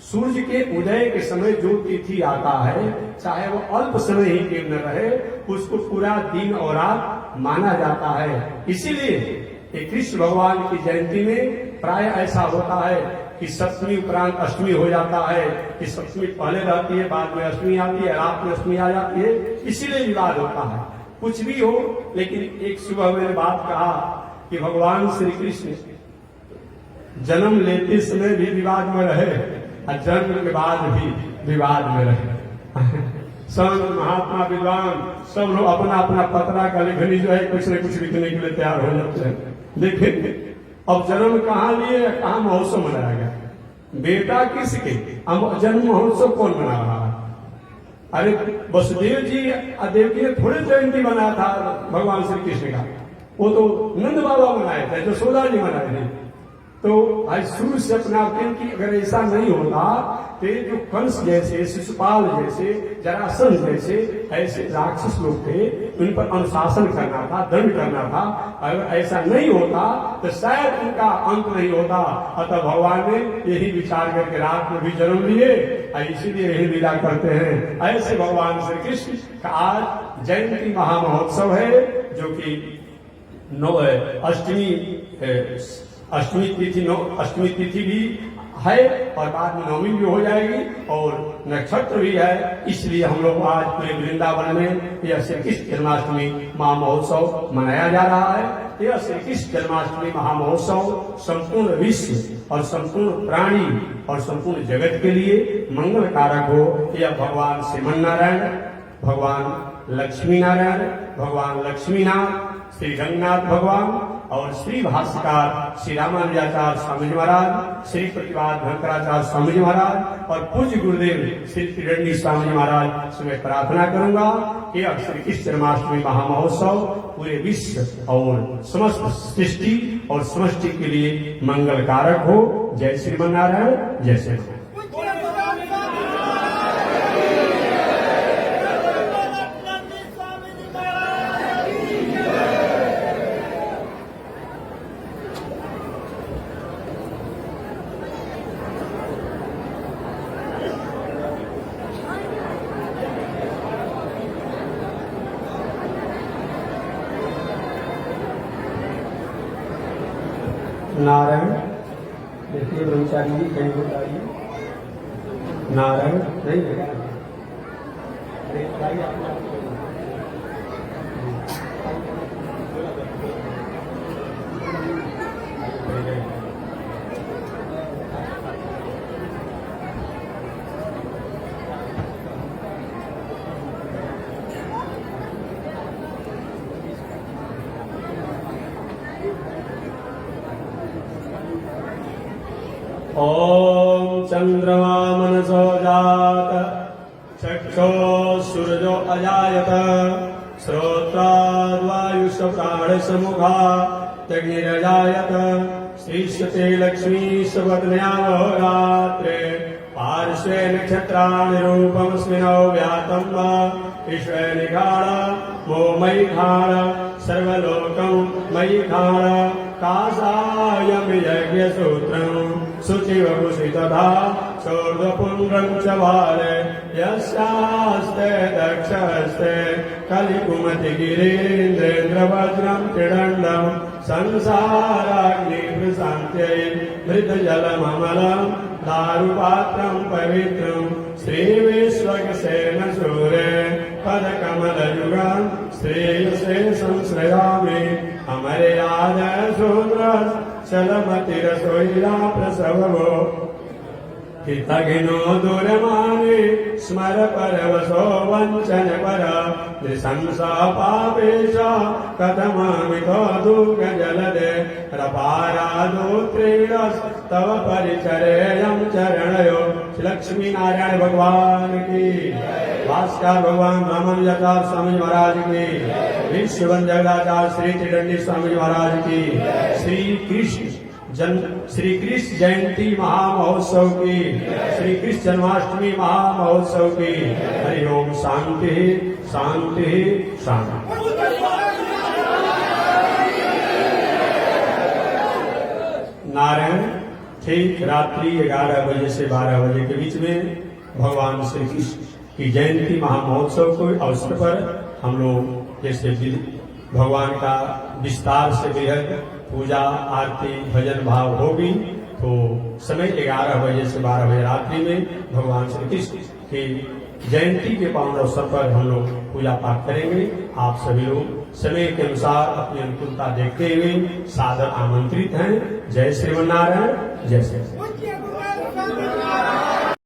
Speaker 1: सूर्य के उदय के समय जो तिथि आता है, चाहे वो अल्प समय ही क्यों न रहे, उसको पूरा दिन और रात माना जाता है। इसीलिए कृष्ण भगवान की जयंती में प्राय ऐसा होता है कि सप्तमी उपरांत अष्टमी हो जाता है, कि सप्तमी पहले रहती है, बाद में अष्टमी आती है, रात में अष्टमी आ जाती है, इसीलिए विवाद होता है। कुछ भी हो, लेकिन एक सुबह मैंने बात कहा कि भगवान श्री कृष्ण जन्म लेते समय भी विवाद में रहे और जन्म के बाद भी विवाद में रहे। संत महात्मा विद्वान सब लोग अपना अपना पतरा का लेखनी जो है कुछ न कुछ लिखने के लिए तैयार हो जाते हैं। देखिए अब जन्म कहाँ लिए, कहाँ महोत्सव मनाया गया, बेटा किसके, अब जन्म महोत्सव कौन मना रहा है? अरे वसुदेव जी और देवकी ने थोड़े जयंती मनाया था भगवान श्री कृष्ण का, वो तो नंद बाबा मनाए थे, जसोदा जी मनाए थे। तो आज शुरू से अपनाते हैं कि अगर ऐसा नहीं होता तो जो कंस जैसे, शिशुपाल जैसे, जरासंध जैसे ऐसे राक्षस लोग थे, उन पर अनुशासन करना था, दंड करना था। अगर ऐसा नहीं होता तो शायद उनका अंत नहीं होता। अतः भगवान ने यही विचार करके रात में भी जन्म लिए और इसीलिए यही लीला करते हैं। ऐसे भगवान श्री कृष्ण का आज जयंती महामहोत्सव है, जो कि अष्टमी तिथि भी है और बाद में नवमी भी हो जाएगी और नक्षत्र भी है। इसलिए हम लोग आज पूरे वृंदावन में यह श्री कृष्ण जन्माष्टमी महामहोत्सव मनाया जा रहा है। यह श्री कृष्ण जन्माष्टमी महामहोत्सव संपूर्ण विश्व और संपूर्ण प्राणी और संपूर्ण जगत के लिए मंगल कारक हो। यह भगवान श्रीमन नारायण, भगवान लक्ष्मी नारायण, भगवान लक्ष्मीनाथ, श्री रंगनाथ भगवान और श्री भाष्यकार श्री रामानुजाचार्य स्वामी जी महाराज, श्री प्रतिवाद भंकराचार्य स्वामी जी महाराज और पूज्य गुरुदेव श्री त्रिदंडी स्वामी जी महाराज से मैं प्रार्थना करूंगा कि अब श्री कृष्ण जन्माष्टमी महामहोत्सव पूरे विश्व और समस्त सृष्टि और समष्टि के लिए मंगल कारक हो। जय श्रीमन नारायण, जय श्री राम। नारायण देखिए ब्रह्मचारी जी कहीं बताइए। नारायण नहीं है ओम चंद्रमा मनसो जात चक्षो सूरजो अजायत श्रोत्राद्वायुष प्राण समुखा अग्निरजायत श्रीशते लक्ष्मी सुवदनयावरात्रे पार्श्वे नक्षत्राणि रूपमस्मिनो व्यातं विश्वे निखाळ मोमयि खाळ सर्वलोकं मयि खाळ कासायं यज्ञसूत्रं शुचिवभूषितधा शोर्ध्वपुण्ड्रं च वाले यस्यास्ते दक्षस्ते कलिकुमतिगिरीन्द्रेन्द्रवज्रं त्रिदण्डं संसाराग्निप्रशान्त्यै मृतजलममलं दारुपात्रं पवित्रं श्रीविश्वक्सेन सूरे पदकमलयुगं श्रेयसे संश्रयामि अमर्याद शूद्र चलमतिरसोईरा प्रसवो हितघिनो दूरमाने स्मर परवसो वंचन पर नृशंसा पापेश कथमामितो दुःख जलदे रपारादोत्रीणस् तव परिचरेयं चरणयो। लक्ष्मी नारायण भगवान की, भास्कर भगवान रामानुजाचार्य स्वामी महाराज की, विश्व वंदनाचार्य श्री त्रिदंडी स्वामी महाराज की, श्री कृष्ण जयंती महामहोत्सव की, श्री कृष्ण जन्माष्टमी महामहोत्सव की। हरि ओम। शांति शांति शांति। नारायण ठीक रात्रि 11 बजे से 12 बजे के बीच में भगवान श्री कृष्ण की जयंती महामहोत्सव के अवसर पर हम लोग जैसे भगवान का विस्तार से बेहद पूजा आरती भजन भाव होगी, तो समय 11 बजे से 12 बजे रात्रि में भगवान श्री कृष्ण की जयंती के पावन अवसर पर हम लोग पूजा पाठ करेंगे। आप सभी लोग समय के अनुसार अपनी अनुकूलता देखते हुए सादर आमंत्रित हैं। जय श्रीमन नारायण, जय श्री राम।